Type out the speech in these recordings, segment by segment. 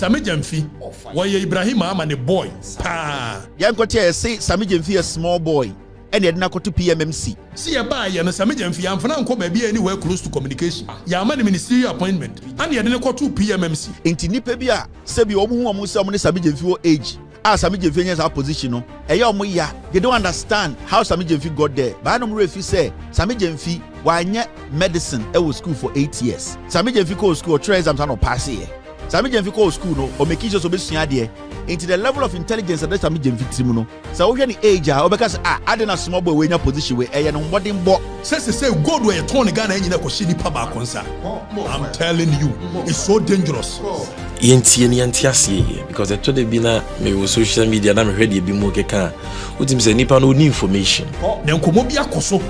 Sammy Gyamfi why Ibrahim Mahama the boy Yankote say Sammy Gyamfi a small boy and yet not to PMMC. See a buy and Sammy Gyamfi and Fana come be anywhere close to communication. Yaman ministerial appointment and yet not to PMMC. Inti nipebia sebi omu amusa amune Sammy Gyamfi age. Sammy Gyamfi has our position. They don't understand how Sammy Gyamfi got there. But I don't know if you say Sammy Gyamfi why medicine was school for 8 years. Sammy Gyamfi go school or try exams and pass here. Sammy Gyamfi go school no or make sure so be into the level of intelligence that Sammy Gyamfi team no. So we any age or because I didn't a small boy in a position where I no body bo. Say God where you turn again and you know koshini pa ba konsa. I'm telling you, it's so dangerous. Because I told the bina me social media na me ready be more keka. Utim say nipa no need information. Then komo bia koso.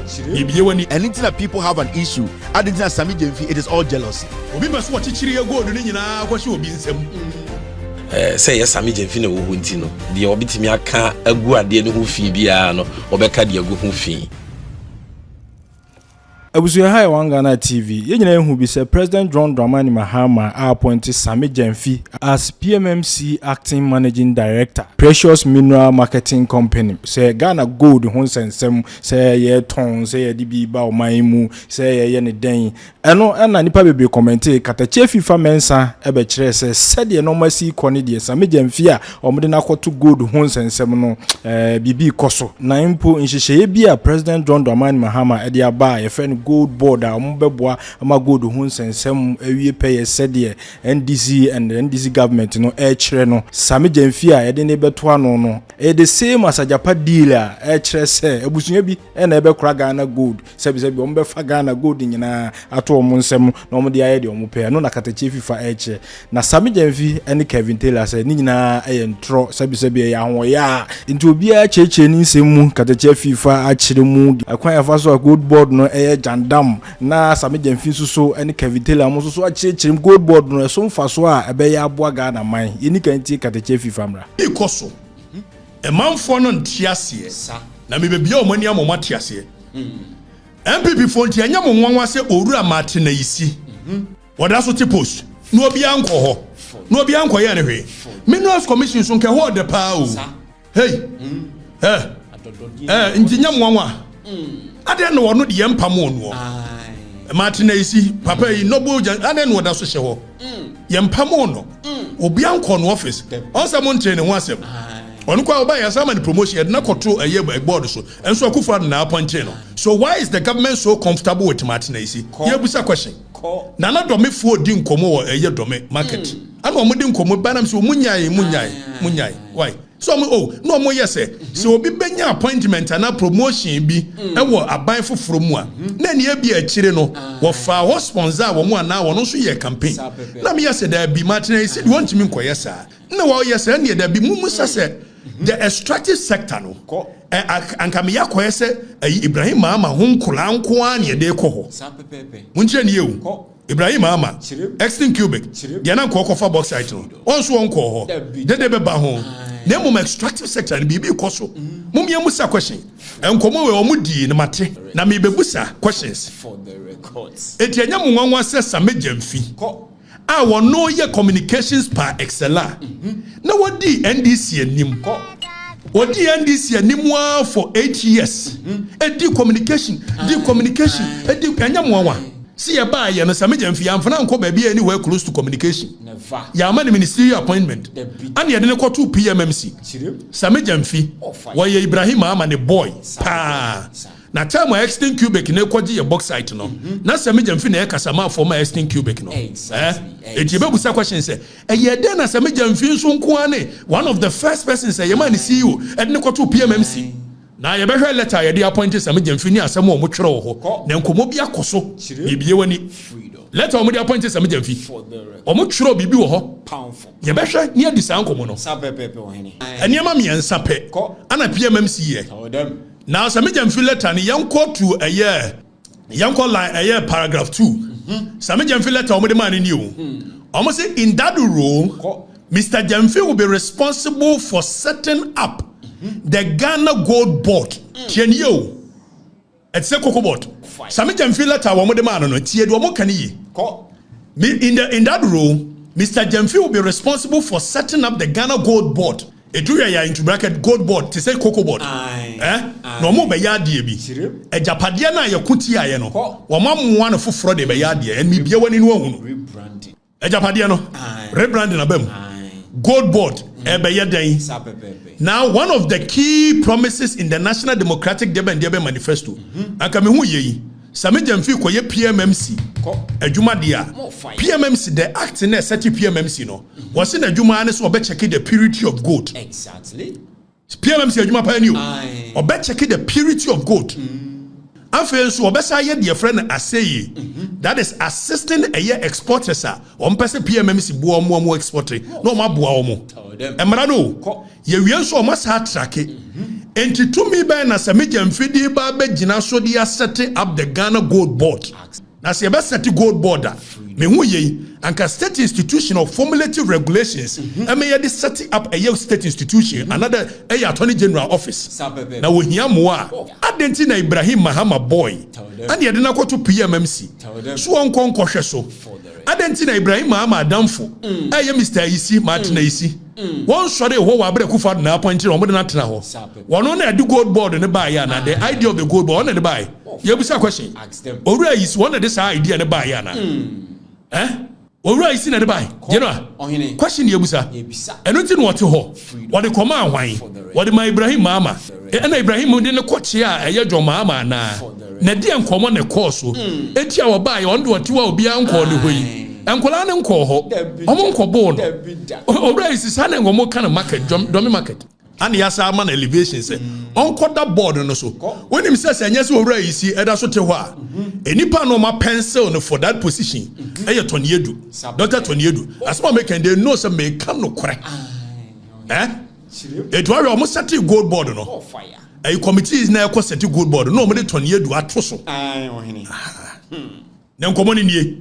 Anything that people have an issue, I didn't say Sammy Gyamfi, it is all jealousy. Obi beso wa chichiri God ni nyina kwashi obi nsem. Say yes Sammy Gyamfi na wo hunti no. De obi timi aka agu ade no ho fi bia no, obeka de agu ho fi. Abusuya High Wangana TV. Yenyina who be say President John Dramani Mahama appointed Sammy Gyamfi as PMMC acting managing director. Precious Mineral Marketing Company. Say Ghana Gold hon sensem say ye ton say ye dibi ba o maimu say ye ne den. Eno na nipa bebe comment OKatakyie Afrifa mensa ebe kire say said ye normal si koni de Sammy Gyamfi a omde na kwato gold hon sensem no bibi koso. Na impo nhihye bia President John Dramani Mahama e de aba ye fe gold board beboa ama gold hun sensem awie pay said NDC and the NDC government no kire no Sammy Gyamfi a yede ne beto ano no the same as a Japan dealer kire say abusunya bi na ebe kura Ghana gold sebi ombefa Ghana gold nyina ato omo nsem na omo de aye de omo pay no na OKatakyie Afrifa kire na Sammy Gyamfi and Kevin Taylor say ni nyina ntro sebi ya ho ya nti obi a cheche ni nsem mu OKatakyie Afrifa a kire mu akwan afa so gold board no jandam na Sammy Gyamfi so any Kevin Taylor mo so achirim gold board no so mfa so a ebe ya aboa Ghana man yeni kan ti OKatakyie Afrifa mra ikoso e manfo no ntiase na me bebia o mani amoma tiase MPP fo ntia nya mo nwanwa se owura mate na yisi woda so ti post no obi anko ho no obi anko ye ne hwe Minerals Commission so nke ho de pa o hey nti nya mo nwanwa ade no wono de yempam ono Martin isi papa yi nobo ade no da so hye ho yempam ono obi anko no office onsa mo ntre ne ho asem ono kwa oba ya sama ni promotion na koto eye board so enso akufo na appoint no so why is the government so comfortable with Martin isi ye busa question na na do me fu odi nkomo wo eye do me market ana o mo di nkomo banam so munyai why so no mo yes so obi benya appointment na promotion bi e wo aban foforo mu a na ne e bi a kire no wo fa ho sponsor wo mu ana wo no so ye campaign na me yes da bi Martin isi do want me nkoye sa na wo yes na ne da bi mu sase the extractive sector no anka me yakoye se Ibrahim Mahama ho nkola nko an ye de ko ho munche ne yewu Ibrahim Mahama Extractive cubic dia na nko fa box site no onso won ko ho de be ba ho na mo extractive sector ni bibi koso mum ye musa question enkomo we omudi ni mate na me bebusa questions for the records etianya mo nwanwa se Sammy Gyamfi a wono ye communications par excellence na wodi NDC anim wodi NDC anim for 8 years edi communication edi anya mo nwanwa see a buy and Sammy Gyamfi amfana nko ba bia anywhere close to communication never ya man ministerial appointment and ya dey to PMMC Sammy Gyamfi why Ibrahim Mahama the boy na time Extractive cubic na kwaji your box site no na Sammy Gyamfi na kasama for my Extractive cubic no eti be busa question say ye dey na Sammy Gyamfi so nko ane one of the first persons say man CEO and na to PMMC na ye behwe letter ye dey appointed Sammy Gyamfi ni asem o mo twere ho na nkomo bi akoso bibie wani letter o mo dey appointed Sammy Gyamfi o mo twere bibi wo ho ye behwe ni adisa nkomo no sapepepe wo hene eniema me ensa pe ana PMMC ye now Sammy Gyamfi letter ni yanko to a year yanko line a year paragraph 2 Sammy Gyamfi letter o mo dey man ni o o mo say in that role Mr. Gyamfi will be responsible for setting up the Ghana Gold Board. Tienyo. It's a cocoa board. Sammy Gyamfi letter wo mo de man no tie do mo kan yi. In that role Mr. Gyamfi will be responsible for setting up the Ghana Gold Board. Eduya into bracket gold board to say cocoa board. No more be yadi bi. A Japadiana ya kuti ya no. Wamamu wana fu fraud be yadi and me be one in one. Rebranding. A Japadiano. Rebranding a bem. Gold board. Now, one of the key promises in the National Democratic Debe Manifesto, Akamihu ye, Sammy Gyamfi koye PMMC, Ejuma dia. PMMC, the act in a certain PMMC no, was in a Juma and so checking the purity of gold. Exactly. PMMC Ejuma pioneer, or checking the purity of gold. After so obesa ye dear friend asay that is assisting a year exporters on person PMMC bo mo exporting no ma boa omo emrado ye wian so must ha track enti to me by na Sammy Gyamfi di ba be gina so dia set up the Ghana Gold Board na se be set gold board me hu ye anka state institution of formulative regulations e me ye de set up a year state institution another a attorney general office na wo hia mo a adenti na Ibrahim Mahama boy and ye de na ko to PMMC so on hwe so adenti na Ibrahim Mahama adamfo ye Mr. Isi Martin Isi one sorry ho wa bre kufa na appoint no mo de na tena ho wono na do gold board ne buy ya na the idea of the gold board on the buy ye bisa question owura is one of this idea ne buy ya na owura is na the buy you know question ye bisa eno ti no wote ho wo de koma ahwan wo de ma Ibrahim Mahama na Ibrahim de ne koche a ye John Mahama na de enkomo ne course eti a wo buy on de wote wa obi anko ne hoyi enkola ne nko ho omo nko bo no owura is sana ngomo kana market domi market and yasa man elevation say onko da board no so when him say anyase owura is eda so te ho a enipa no ma pencil no for that position Tony Edu Dr. Tony Edu asma make they know say me come no kore it was almost set gold board no a committee is now set gold board no me Tony Edu ato so na nkomo ni nie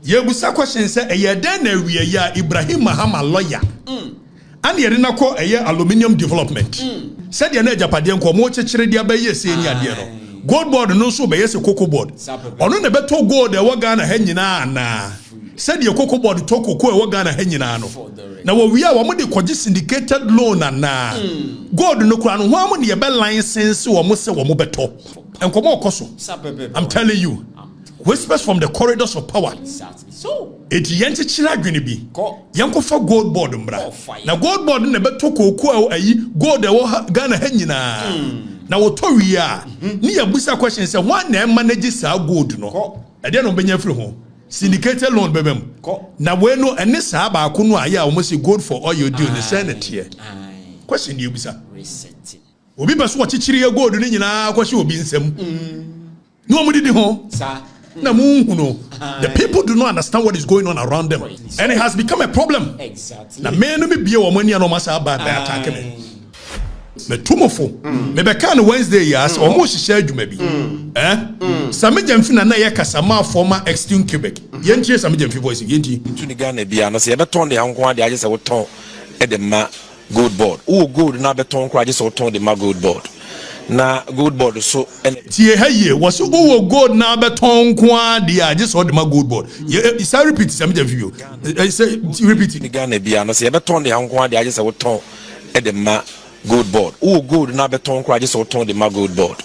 ye busa question say eye den na wie ya Ibrahim Mahama lawyer and ye na ko eye aluminium development said ye na japade nkomo chechire dia ba ye se ni ade no gold board no so be ye se cocoa board ono na beto gold e wo Ghana ha nyina na said ye cocoa board to cocoa e wo Ghana ha nyina no na wo wi a wo de koji syndicated loan na gold no kura no ho am ne ye be license wo mo se wo mo beto nkomo okoso I'm telling you whispers from the corridors of power. So it yenti chira adwene bi yanko fa gold board mbra na gold board na beto kokoo ayi gold e wo Ghana ha nyina na wo to wi a ni ya busa question say one na manage sa gold no e de no benya free ho syndicated loan bebem na we no ene sa ba ko no aya o mo say gold for all your deal the senate here question ni busa obi ba so wo chichiri gold ni nyina kwahye obi nsem no mo didi ho sa na munhuno the people do not understand what is going on around them and it has become a problem na me no me bie wo mani no masa ba attack me me tumofo me be kan Wednesday yas o mo hihye adwuma bi Sammy Gyamfi na ye kasama former Extractive Quebec yentie Sammy Gyamfi voice yentie tuni Ghana bia no se be ton de hanko ade age se wo ton e de ma gold board o gold na be ton kra age se wo ton de ma gold board na gold board so tie haye was o gold na beton kwa dia just all the my gold board you say repeat Sammy Gyamfi say repeat ni Ghana bia no se beton de hanko dia je se wo ton e de ma gold board o gold na beton kwa je se wo ton de ma gold board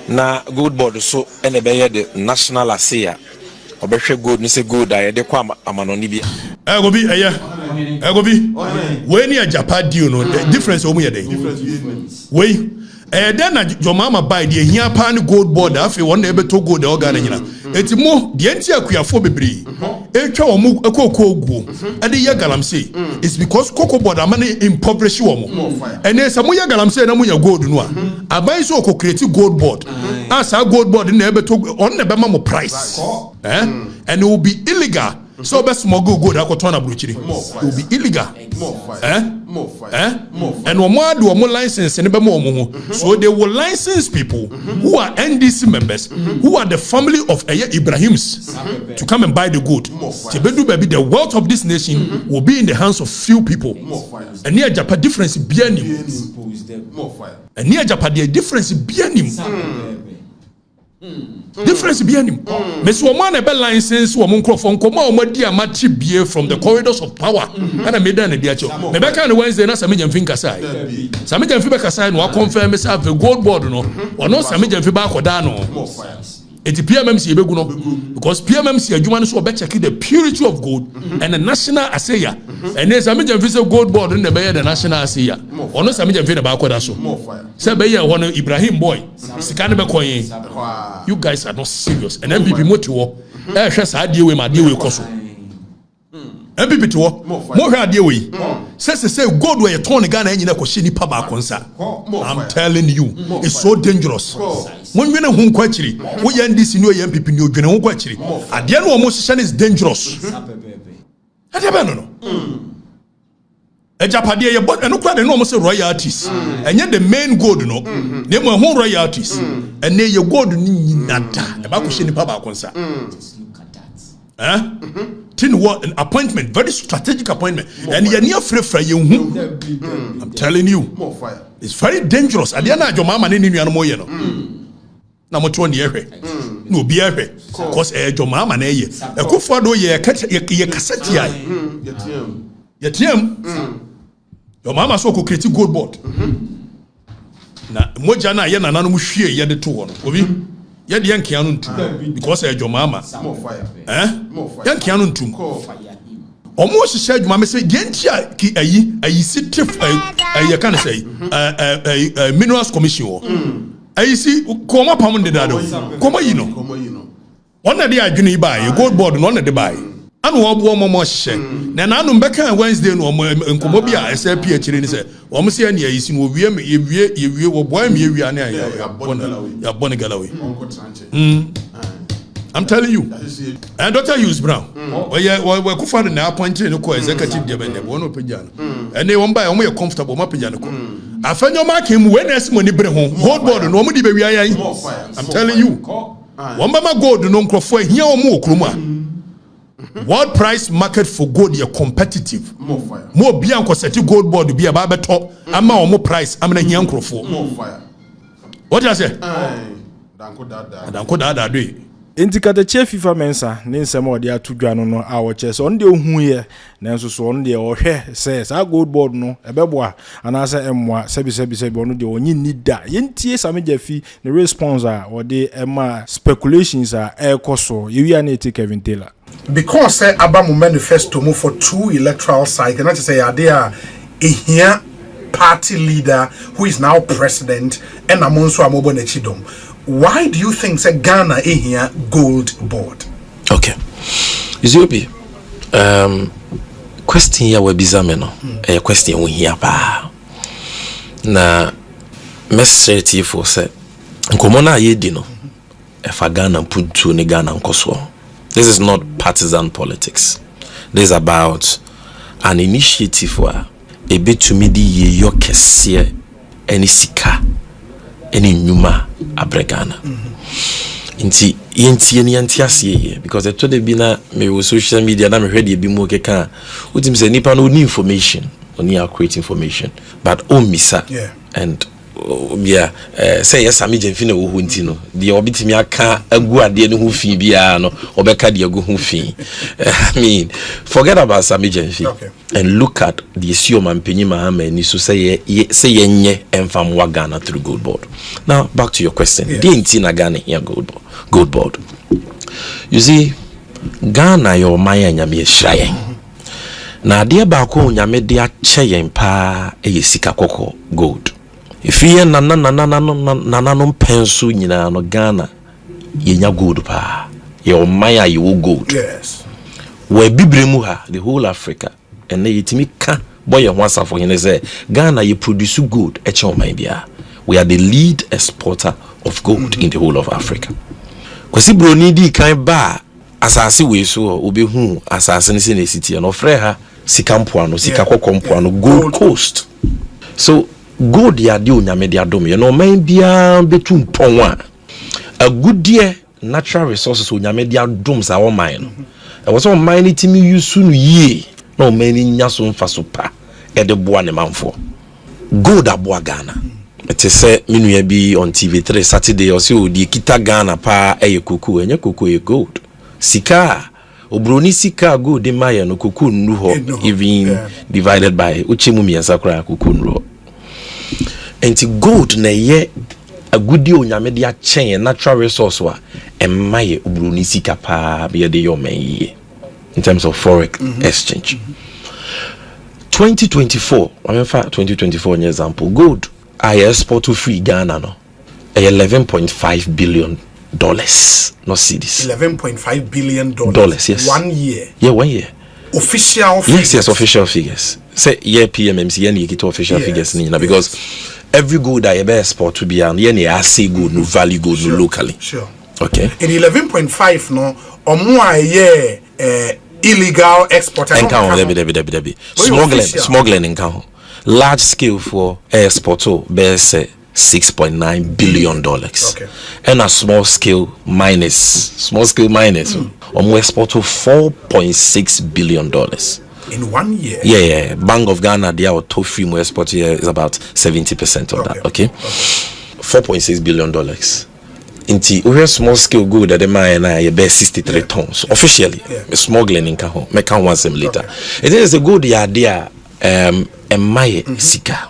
na gold board so ene be ye the national asea obehwe gold ni se gold a ye de kwa amanoni bia go bi go bi we ni ajapa deal no the difference o mu ye dey we then na Jomama buy the here pan gold board afi one na ebeto gold e Ghana nyina enti mo de enti akuafo bebre etwa omo ekoko oguo e de ye galamsey it's because cocoa board amane impoverish omo ene se mo ye galamsey na mo ya gold no a abai so ko create gold board asa gold board na ebeto on na be ma mo price and it will be illegal so be smuggle gold akoto na bruchiri it will be illegal and one license and so they will license people who are NDC members who are the family of Ibrahims to come and buy the gold. Baby, the wealth of this nation will be in the hands of few people. And near Japan difference behind him. And near Japan the difference behind him. Difference be any. Miss Woman a bell license, woman from Koma, Madia Machi beer from the corridors of power. And I made an idea. Rebecca and Wednesday, not Sammy Gyamfi Kasai. Sammy Gyamfi Kasai, no, I confirm myself the gold board, no, or no Sammy Gyamfi Bakodano. It's PMMC because PMMC are human so better the purity of gold and the national assaya. And there's a major visa gold board in the Bay the national assaya. Or no Sammy Gyamfi Bakodaso. Say one Ibrahim boy. You guys are not serious. And MPP Motuo. I just had deal with my deal with Koso. MPP to more hard deal with. Says to say God where you turn the gun and you know Koshini Paba Konsa. I'm telling you, it's so dangerous. When we know whom quachiri, we end this in your MPP new general quachiri. At the end of motion is dangerous. I don't know. A Japadia, but I know quite enormous royalties. And yet the main gold, no, they were home royalties. And they your gold nata about Koshini Paba Konsa. Tin what an appointment, very strategic appointment, and you're near free you. I'm telling you, it's very dangerous. At the end of your mama, no. Number 20 years, no beer, cause your mama, a good father, ye cassette, your mama so could critique good board. Now, Mojana, Yan and Anushia, ye the 2 Yet young Kianun because your mama. Young Kianun too. Almost said, Mamma say, Gentia, a city, I can't say, a minerals commission. I see, come up on the dado. Come you know. One of the I buy, a gold board, one of the buy. And one more share. Then I know back on Wednesday, no more in Comobia, I said, PH in say, almost here, you know, we were boy, we are near Bonigalawi. I'm telling you. And Dr. Hughes Brown, we're confident now appointed in the executive department, one opinion. And they won't buy only a comfortable Mapijanico. I found your mark him when as money bring home, gold board, and nobody baby. I'm telling you. One mama gold, no crop for here or more, Kruma. World price market for gold is competitive. More beyond cosmetic gold board to be a barber top. I'm more price. I'm a young crop for. What does it? Don't go that way. OKatakyie Afrifa mensa ne nsɛm ɔde atodwa no awɔkyɛ so on de ohu ye nanso so on de ɔhwɛ says a gold board no ɛbɛboa anaasɛ ɛmmoa sɛbi ɔno de ɔnyi nida yentie Sammy Gyamfi ne response a ɔde ɛma speculations a ɛkɔ so yewia na eti Kevin Taylor because abamu manifesto move for 2 electoral cycle not to say idea here party leader who is now president and amonso amobo nechidom. Why do you think say Ghana here gold board? Okay. Isiobi. Question ya webizame no. Question we here pa. Na message for say nkomo na yedi no. Efa Ghana put ne Ghana nkoso. This is not partisan politics. This is about an initiative where a bit to me di yo kese any sika any nyuma abregana. Inti yenti asiye because I told be na me social media na me ready be mo keka utim say nipa no need information only accurate information but misa and say yes Sammy Gyamfi na wo hunti no de obitimi aka agu ade ne ho fi bia no obeka de agu ho fi. I mean forget about Sammy Gyamfi and look at the issue man penyi mahama ni so say yenye enfam wa Ghana through gold board. Now back to your question. The inti na Ghana here gold board. You see Ghana your maya nyame hrayen. Na ade ba ko nyame de ache yen pa sika kokko gold. If you no pensu nyina no Ghana yenya gold pa your maya you gold. Yes. We bibremu ha the whole Africa and na yitimi ka boy hwansa for hene say Ghana you produce gold e che oman bia. We are the lead exporter of gold in the whole of Africa. Kwesi broni di kan ba asase we so obehu asase ne se na city no frɛ ha sika mpoano sika kokompoano Gold Coast. So gold ya de onyame de adom ye no man bia betum pon a good dear natural resources onyame de adom sa wo man no e wo so man ni timi yusu no yie no man ni nya so mfa so pa e de boa ne manfo gold aboa Ghana It is say me be on TV3 Saturday or so the kita Ghana pa kuku enye kuku e gold. Sika obroni sika gold de maya no kuku nru ho even divided by uchemu mi ansakra kuku nru. Enti gold na ye agudi onyame de achen natural resource wa emaye obroni sika pa be de yo man in terms of forex exchange. 2024, I mean 2024 an example, gold I export to free Ghana no $11.5 billion, not cedis. $11.5 billion. Yes. 1 year. Yeah, 1 year. Official figures. Yes, official figures. Say yeah, PMMC and you get official figures because every gold I ever export to be and I say good no value gold no locally. Sure. Okay. In 11.5 no or more year illegal export. Smuggling in count. Large scale for export bears $6.9 billion. Okay. And a small scale minus export to $4.6 billion. In 1 year. Yeah. Bank of Ghana, they are top free more export here is about 70% of that. Okay. $4.6 billion. Inti we small scale good at the mine I bear 63 tons officially. Smuggling in Kaho. Make one some later. It is a good idea. Emaye sika.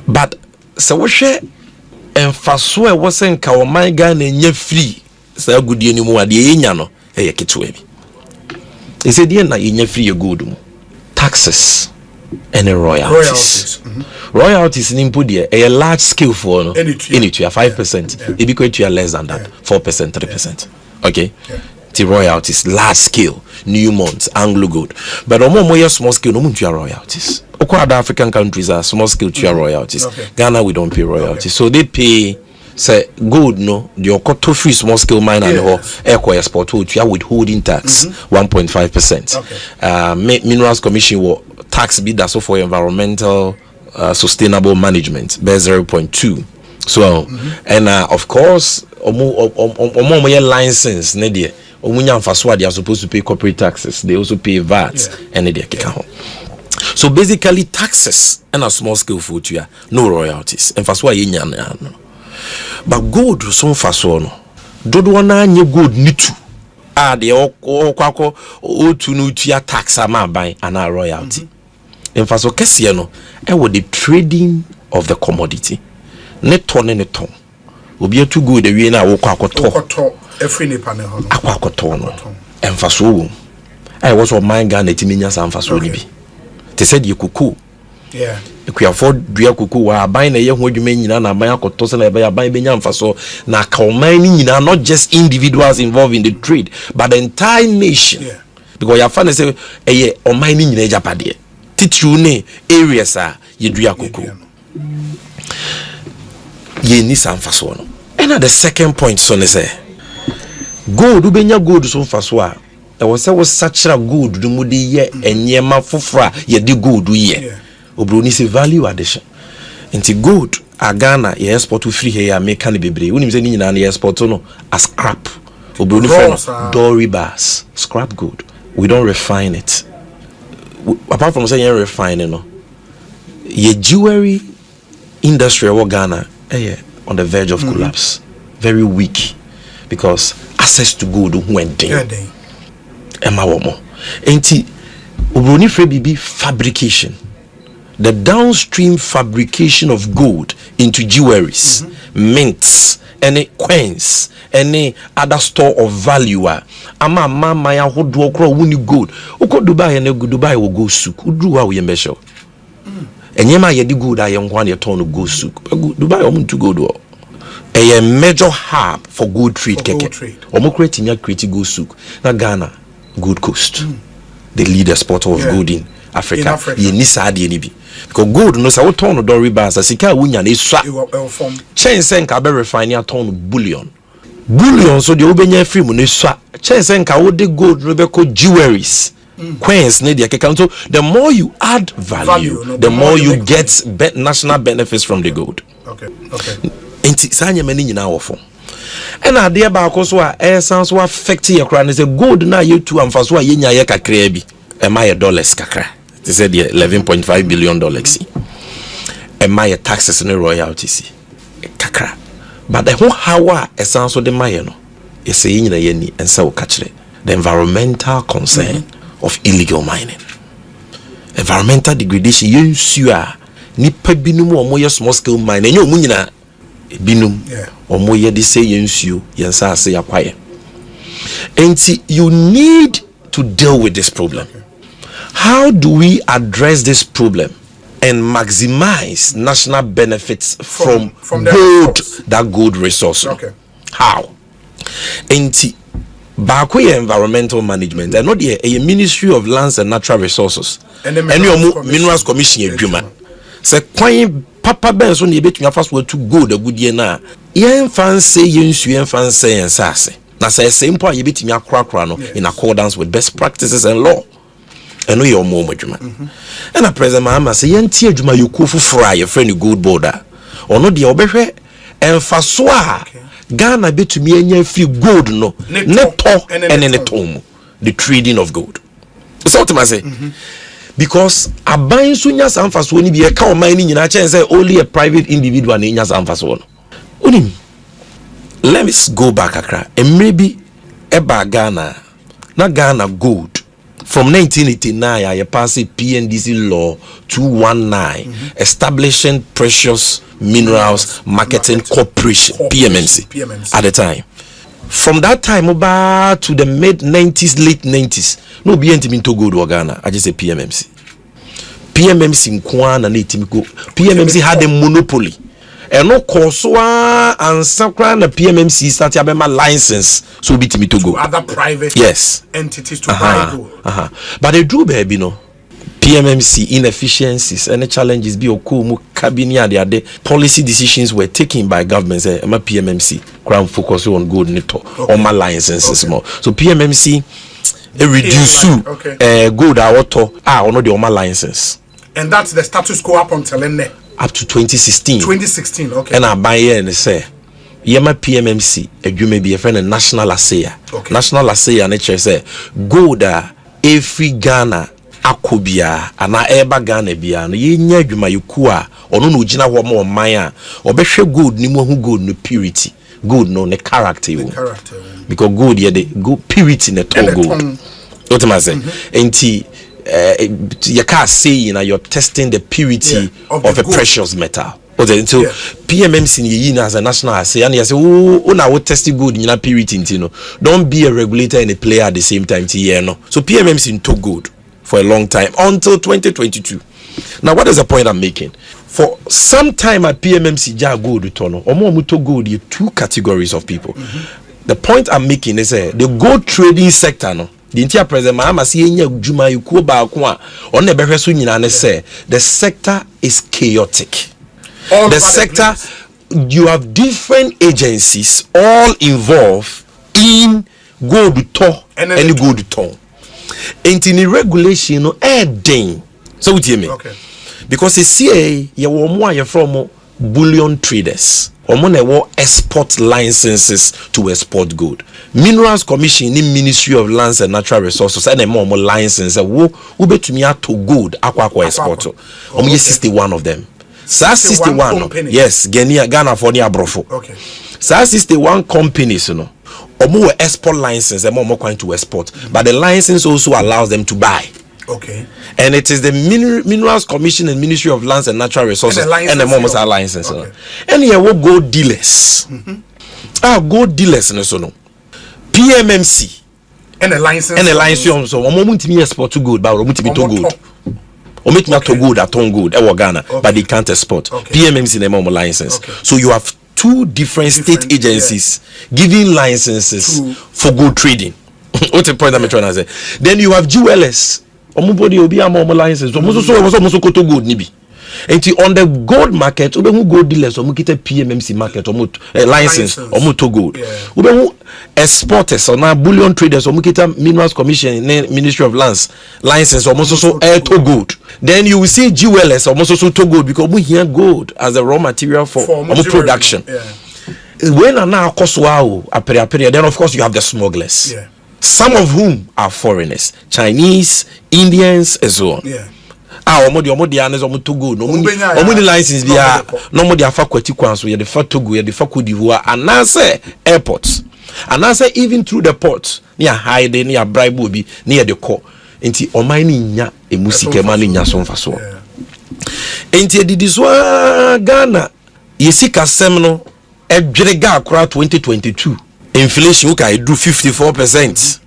But so we share emfaso e wosen ka o man Ghana nya free say good ye ni mu ade enya no e ketewa bi. E say dey na enya free e good mu. Taxes and royalties. Royalties in input there a large scale for no any 5%. It be quite less than that 4%, 3%. Okay. The royalties large scale new months Anglo gold but more small scale no muntua royalties. Other African countries are small scale royalties. Ghana we don't pay royalties. So they pay say gold no the okoto free small scale mine and eco export to withholding tax 1.5%. Minerals Commission will tax be that so for environmental sustainable management by 0.2. So and of course license ne there they are supposed to pay corporate taxes. They also pay VAT and they kick out. So basically taxes and a small scale food no royalties. And for but gold so fast no. Dodo na nye gold nitu. The o to no tax ama buy and a royalty. And for so kesi no the trading of the commodity. Net ton. Obi too good the way na wo kwakoto. Every nipa ne hono akwakoto no emfaso I was on my Ghana timinya samfaso ni bi te said you kuku if you afford dua kuku wa aban na ye ho adwuma nyina na aban akoto se na be aban benya mfaso na kauman ni nyina not just individuals involved in the trade but the entire nation because ya fa na say eye oman ni nyina japade titru ne areas a ye dua kuku ye ni samfaso no. And the second point so ne say gold ubenya gold so faso a e wo se wo sachira gold du mu de ye enyema fofora ye de gold ye obroni se value addition nti gold a Ghana ye export to free here American bebre unim se ni nyina na ye export no as scrap obroni fe dory bars scrap gold we don't refine it apart from saying refine no ye jewelry industry of Ghana on the verge of collapse very weak because access to gold went down. Emma womo. Enti obroni free bibi fabrication. The downstream fabrication of gold into jewelries, mints, any coins, any other store of value. Ama mama ya hodo okro wuni gold. Uko Dubai and Dubai will go souk. Udru wa we measure. Enyema ye di gold aye nkwan ye ton go souk. Dubai omuntu gold. A major hub for gold trade keke. Omo create gold souk. Na Ghana Gold Coast. The leader spot of gold in Africa. Ye ni sa ade ni bi. Because gold no sa wo ton no dory bars asika wunya na esua. Chain sen ka be refine a ton bullion. Bullion so de obenya free mu na esua. Chain sen ka wo de gold no be ko jewelries. Coins ne de keke. So the more you add value, the more you get national benefits from the gold. Okay. Enti sanya mani nyina wofo ena ade ba akoso a essence so affect your crown is a gold na yetu amfaso a yenya ye kakra bi e ma ye dollars kakra they said $11.5 billion and my taxes and royalties kakra but the whole how e sounds so the my no you say yin na yeni and so catch the environmental concern of illegal mining, environmental degradation. You sure nipa binum omo ye small scale mine enyo mu nyina binum omo ye de say yensuo yensa ase yakwaye. And you need to deal with this problem. How do we address this problem and maximize national benefits from gold, that gold resource? How? And Bakoye environmental management and not a Ministry of Lands and Natural Resources and your Minerals Commission adwuma. Say kwan papa ben so na yebetumi afa so to gold agudie na yen fan say yensu yen fan say ensase. Na say same point yebetumi akrakra no in accordance with best practices and law. Eno ye omo adwuma. And a president Mahama say yen tie adwuma yoku fufura ye friend gold border. Ono de obehwe emfaso a Ghana betumi anya free gold no neto and neto the trading of gold. So what I say? Because aban sunya samfaso ni bi e ka o man ni nyina chen say only a private individual na nya samfaso no. Unim. Let me go back akra. And maybe eba Ghana na Ghana gold from 1989 I passed PNDC law 219 establishing Precious Minerals Marketing Corporation PMMC at the time. From that time about to the mid 90s, late 90s, no be anything to gold or Ghana. I just say PMMC. PMMC in Kwan and PMMC had a monopoly. And no Kosoa and Sakra and the PMMC started having my license so be to go. Other private entities to buy gold. But they do baby no. PMMC inefficiencies and the challenges be okumu cabinet the policy decisions were taken by governments. My PMMC crown focus on gold neto on my licenses more. So PMMC reduce gold auto on the my license. And that's the status quo up until up to 2016. 2016, okay. And I buy here and say Yema PMMC you may be a friend of National Asseya. National Asseya nature say gold every Ghana akobia ana eba Ghana bia no ye nya adwuma yeku a ono no gina ho ma oman a obehwe gold ni mu hu gold no purity gold no ne character because gold ye the gold purity ne to gold what am I saying enti you can't say you're testing the purity of a gold. Precious metal. Okay, so PMMC ni as a national assay and you say oh na we test gold in purity don't be a regulator and a player at the same time no. So PMMC took gold for a long time until 2022. Now what is the point I'm making? For some time at PMMC ja gold return omo to gold you two categories of people. The point I'm making is the gold trading sector no the entire president Mahama see enya djuma yuko ba ko a on na behwe so nyina ne say the sector is chaotic. The sector you have different agencies all involved in gold to and gold to. Any regulation no den. So what you mean? Okay. Because you see you more you from bullion traders. Omo export licenses to export gold. Minerals Commission in Ministry of Lands and Natural Resources and more licenses wo betumi to gold akwa export. Omo 61 of them. 61 yes, Ghana for near Brofo. Okay. 61 companies you know. Omo export license and more going to export. But the license also allows them to buy. Okay. And it is the Minerals Commission and Ministry of Lands and Natural Resources and the moments are license. Okay. And here we gold dealers. Gold dealers no so no. PMMC and a license. And a license so moment me export to gold, but moment me to gold. Or make me to gold at on gold Ghana, but they can't export. Okay. PMMC and a license. Okay. So you have two different state agencies giving licenses for gold trading. What's the point I'm trying to say? Then you have jewelers. Omubody will be a more license. Almost to gold nibi. And on the gold market, we who gold dealers or mukite PMMC market or license or to gold. We who exporters or now bullion traders or mukita Minerals Commission, Ministry of Lands license almost also to gold. Then you will see jewelers almost also to gold because we hear gold as a raw material for production. When now cost wow then of course you have the smugglers. Some of whom are foreigners, Chinese, Indians, and so on. omo de anes omo to gold omo ni license bia no mo de afa kwati kwan so ye de fa Togo ye de fa Cote d'Ivoire anase airports anase even through the port near hide near bribe obi near the call enti oman ni nya emusike ma ni nya so mfa so enti edidi so Ghana yesika sem no edwere ga akora 2022 inflation okay do 54%.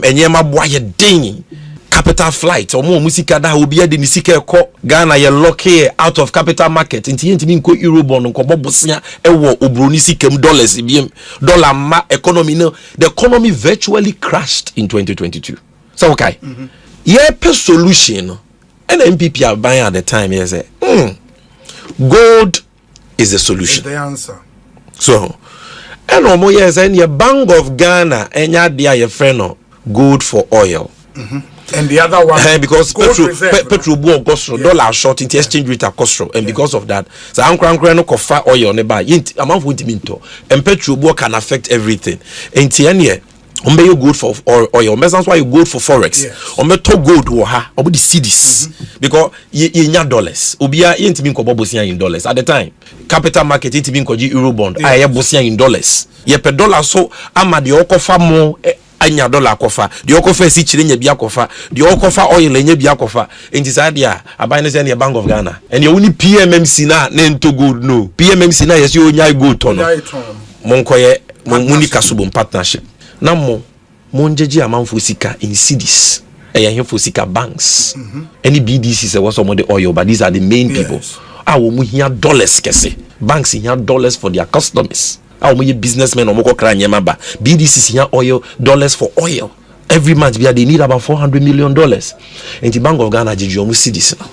Enyema boye ding capital flight omo musika da obi ade ni sika ekọ Ghana ye lock here out of capital market nti yentimi nko eurobond nko bobosia ewo obroni sikam dollars biem dollar ma economy no the economy virtually crashed in 2022 so okay yeah per solution and MPP are buying at the time here say gold is the solution, the answer. so and omo yes and your Bank of Ghana enya dia your friend no gold for oil. And the other one because petrol board cost dollar short in the exchange rate cost and because of that so ankran no kofa oil ne ba amount for minto and petrol board can affect everything and tiene ombe you gold for oil that's why you gold for forex ombe to gold wo ha obo the cedis because ye nya dollars obia yentimi nko bobosia in dollars at the time capital market yentimi nko ji euro bond aye bosia in dollars ye per dollar so ama de okofa mo anya dollar kofa de okofa si chire nya bia kofa de okofa oil nya bia kofa enti sa dia aban ne se ne Bank of Ghana and ye woni PMMC na nto gold no PMMC na yes you nya gold to no monkoye muni kasubom partnership na mo njeji amanfo sika in cedis ehefo sika banks any BDCs was some of the oil but these are the main people wo hia dollars kese banks hia dollars for their customers mo businessmen omoko kra nyema ba BDCs hia oil dollars for oil every month they need about $400 million and the Bank of Ghana jeju omo cedis na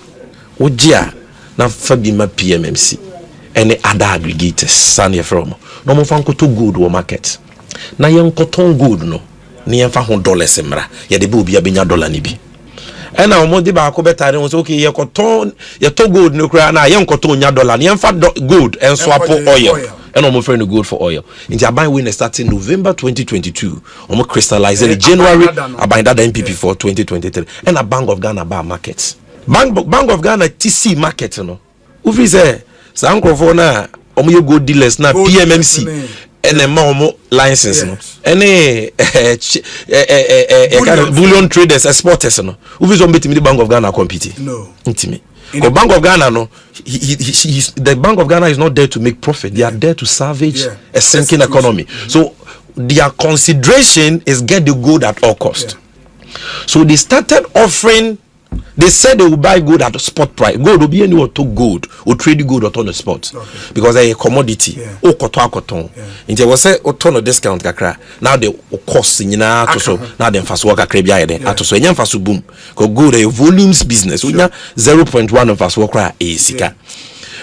ojia na fabima PMMC and other aggregators sane from no mo fanko to gold wo market na yen cotton gold no na yen fa ho dollars mra ye de be obi abenya dollar ni bi ena omo de ba ko betare won so okay ye cotton ye to gold no kra na yen cotton nya dollar na yen fa gold en swap oil ena omo friend gold for oil inti aban we starting November 2022 omo crystallize in January aban that MPP for 2023 ena Bank of Ghana ba market Bank of Ghana TC market no ufri say sankrofo na omo ye gold dealers na PMMC and more license no any bullion traders exporters no who zo betimi the Bank of Ghana compete no intimi because Bank of Ghana no the Bank of Ghana is not there to make profit they are there to salvage a sinking economy so their consideration is get the gold at all cost so they started offering. They said they will buy gold at the spot price. Gold will be anywhere to gold or trade gold on the spot because they a commodity. Oh, cotton. In the was say ton of discount kakra. Now they cost in to so now them fast work kakra biya then. Ato so enyan fast boom. Because gold a volumes business. Unya 0.1 of fast work a sika.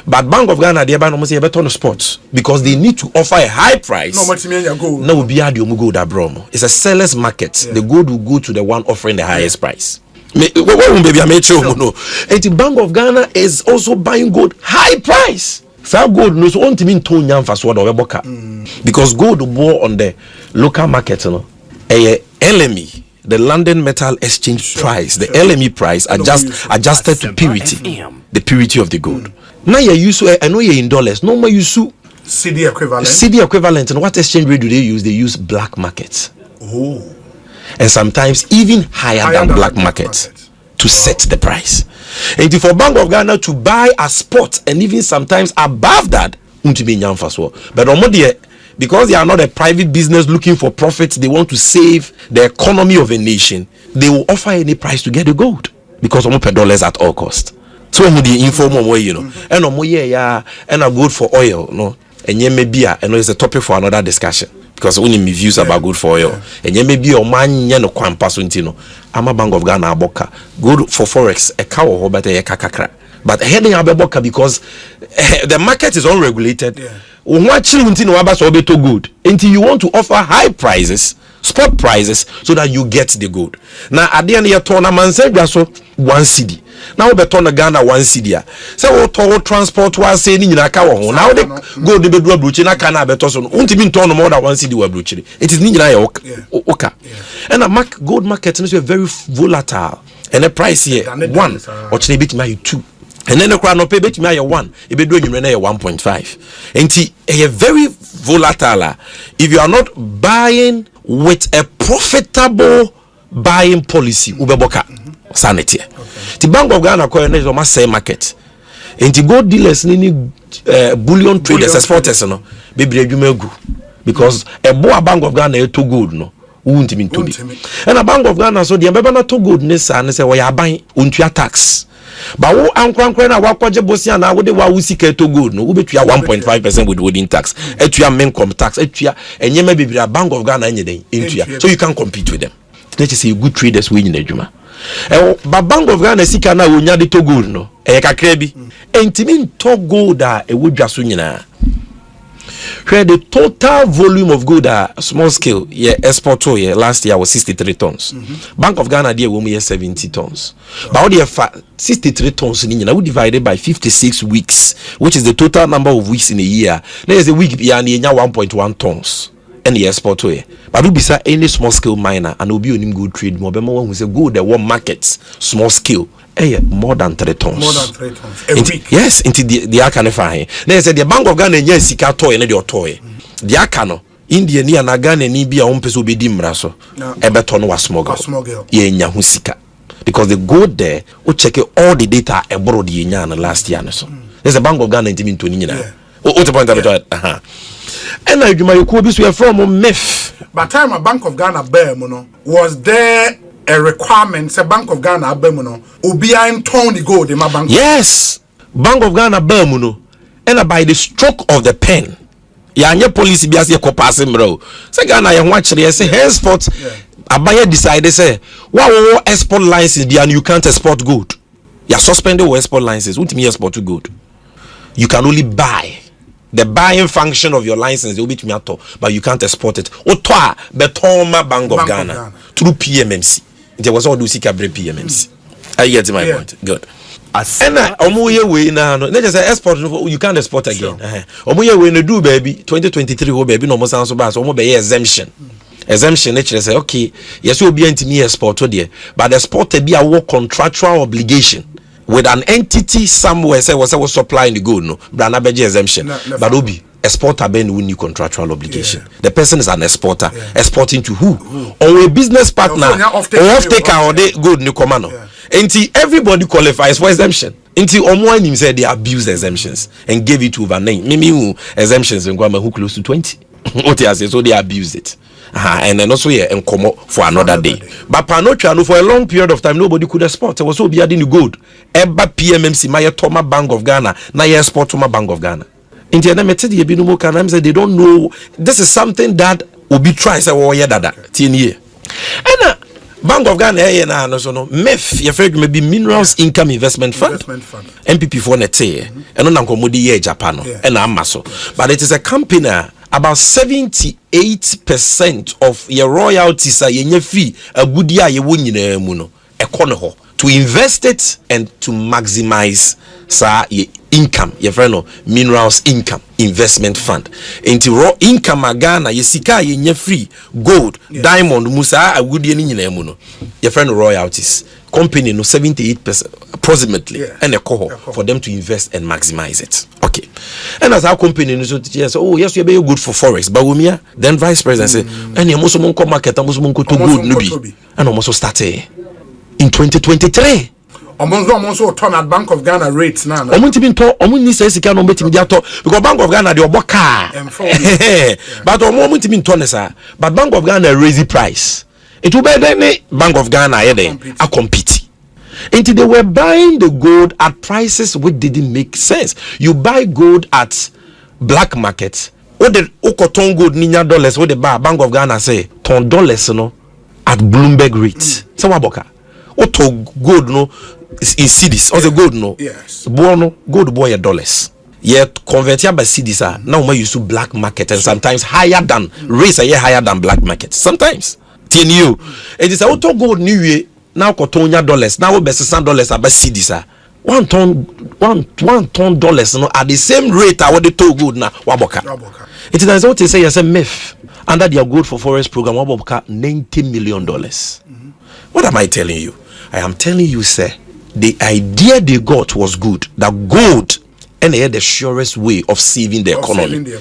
But Bank of Ghana they buy no say better on the spot because they need to offer a high price. No much mean gold. No will be the gold abromo. It's a seller's market. The gold will go to the one offering the highest price. Baby, I made sure no. And the Bank of Ghana is also buying gold high price. So gold no so want to mean ton yan fast word boka because gold bought on the local market no. LME, the London Metal Exchange price, the LME price adjusted to purity, the purity of the gold. Now you use I know you're in dollars. No more you use CD equivalent. CD equivalent. And what exchange rate do they use? They use black market. Oh. And sometimes even higher than black market to set the price. And for Bank of Ghana to buy a spot and even sometimes above that, to be but because they are not a private business looking for profits, they want to save the economy of a nation. They will offer any price to get the gold because $1 at all cost. So the informal way, and and a gold for oil, no, and maybe it's a topic for another discussion. Because only me views about good for oil and you may be your man no kwan pasentino I'm a Bank of Ghana aboka good for forex a cow or better a kakakra but heading aboka because the market is unregulated watching to good until you want to offer high prices spot prices so that you get the gold now at the end of your tournament say so 1 cedi now be turn Ghana 1 cedi say what transport was say ni na ka wo now the gold be do abrochi na kana be to so untimi turn more than 1 cedi we abrochi it is ni na oka and a gold market is very volatile and the price here 1 or chine bit my 2 and then the crowd no pay bit me 1 e be do you na 1.5 enti a very volatile if you are not buying with a profitable buying policy ubeboka sanity the Bank of Ghana ko na so say market enti gold dealers ni bullion traders exporters no bebre adwuma agu because a boa Bank of Ghana to gold no untimi ntobi and a Bank of Ghana so the beba na to gold ne sa ne say we aban ontua tax ba wo ankwankwan na wakwaje bosia na wo de wa usika to gold no wo betua 1.5% withholding tax etua income tax etua enyema bebre Bank of Ghana nyeden entua so you can compete with them they just say good traders we nyina adwuma ba Bank of Ghana sika na wonya de to gold no kakra bi entimi to gold a wodwa so nyina where the total volume of gold small scale export to last year was 63 tons. Bank of Ghana there we 70 tons. But all the 63 tons in we divided by 56 weeks, which is the total number of weeks in a year. There is a week beyond 1.1 tons. And the export to but we beside any small scale miner and will be on good trade more who say gold the one markets small scale. More than 3 tons. More than 3 tons. A week. Yes, into the Akane. They said the Bank of Ghana yes sika toy and your toy. The Akano India ni na Ghana ni bia ompeso be dimraso. Ebeton was smuggle. Ye nya husika. Because the gold there, we check all the data e borrow the nya last year so. There's a Bank of Ghana intimi to nyina. What the point of it? And I do my ko bi so from MEF. But time a Bank of Ghana bear no was there a requirement say Bank of Ghana abemuno obia entone the gold in my bank. Yes, Bank of Ghana abemuno and by the stroke of the pen ya policy bi ase ko pass mro say Ghana ya ho akere say henceforth abaye decide say wo export license bi and you can't export gold. You suspended your export license. What mean export to gold? You can only buy. The buying function of your license will be to me at all, but you can't export it. Otwa Betoma Bank of Ghana through PMMC. There was all those PMMC. I get my point. Good. And omuye we na no just say export you can't export again. Omuye we no do baby 2023 ho baby no mo san so ba so mo be exemption. Exemption nature say okay, yes we be antimi export to there, but the exporter be a contractual obligation with an entity somewhere say was supplying the gold no but na beje exemption but obi exporter ben win new contractual obligation. The person is an exporter exporting to who or a business partner or off taker or the gold new command until everybody qualifies for exemption until omo him said they abused exemptions and gave it over 9 maybe exemptions and who close to 20 what they say so they abused it. And then also and come up for another day. But Panocha, for a long period of time, nobody could export. There was so be adding the gold. Eba PMMC, my Toma Bank of Ghana, na export to my Bank of Ghana. In the end, they don't know. This is something that will be tried. Say, oh yeah, that 10 years. And Bank of Ghana, no MEF, your friend may be Minerals Income Investment Fund. MPP for nete, and on Komodi Japan, and Amaso. But it is a company. About 78% of your royalties are in your fee. A good year you win in muno. Econoho to invest it and to maximize your income. Your friend Minerals Income Investment Fund. Into raw income Ghana you sika in your free gold, diamond, musa a good year in muno. Your friend royalties. Company no 78% approximately and a cohort for them to invest and maximize it. Okay. And as our company no so oh yes you be good for forex but we then vice president say and you must monko market must monko to good no be and almost start in 2023 almost turn at Bank of Ghana rates now omo tibi nto omo ni say sika no betimi dia to because Bank of Ghana dey oboka but omo tibi nto ne sa but Bank of Ghana raise the price. It will be then Bank of Ghana a compete. Until they were buying the gold at prices which didn't make sense. You buy gold at black market. What the Okoton gold ninya dollars what the buy Bank of Ghana say $10 no at Bloomberg rates. So waboka. Oto gold no in cedis. Or the gold no. Yes. Bono gold boy dollars. Yet converted by cedis now we use to black market and sometimes higher than rates a year higher than black market. Sometimes. TNU. It is auto gold new year now $1 now be $6 about cedis $1 dollars no at the same rate what they told gold now waboka. It is what they say as a myth under their gold for forest program waboka $90 million. What am I telling you? I am telling you, sir, the idea they got was good. That gold and they had the surest way of saving the economy.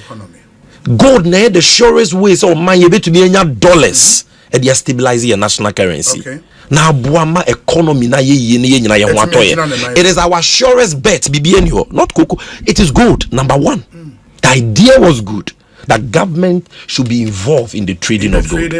Gold na the surest way so man you to be any dollars and they are stabilizing your national currency. Okay. Now buama economy na ye it is our surest bet BBNO, not cocoa. It is gold, number one. The idea was good. That government should be involved in the trading of gold.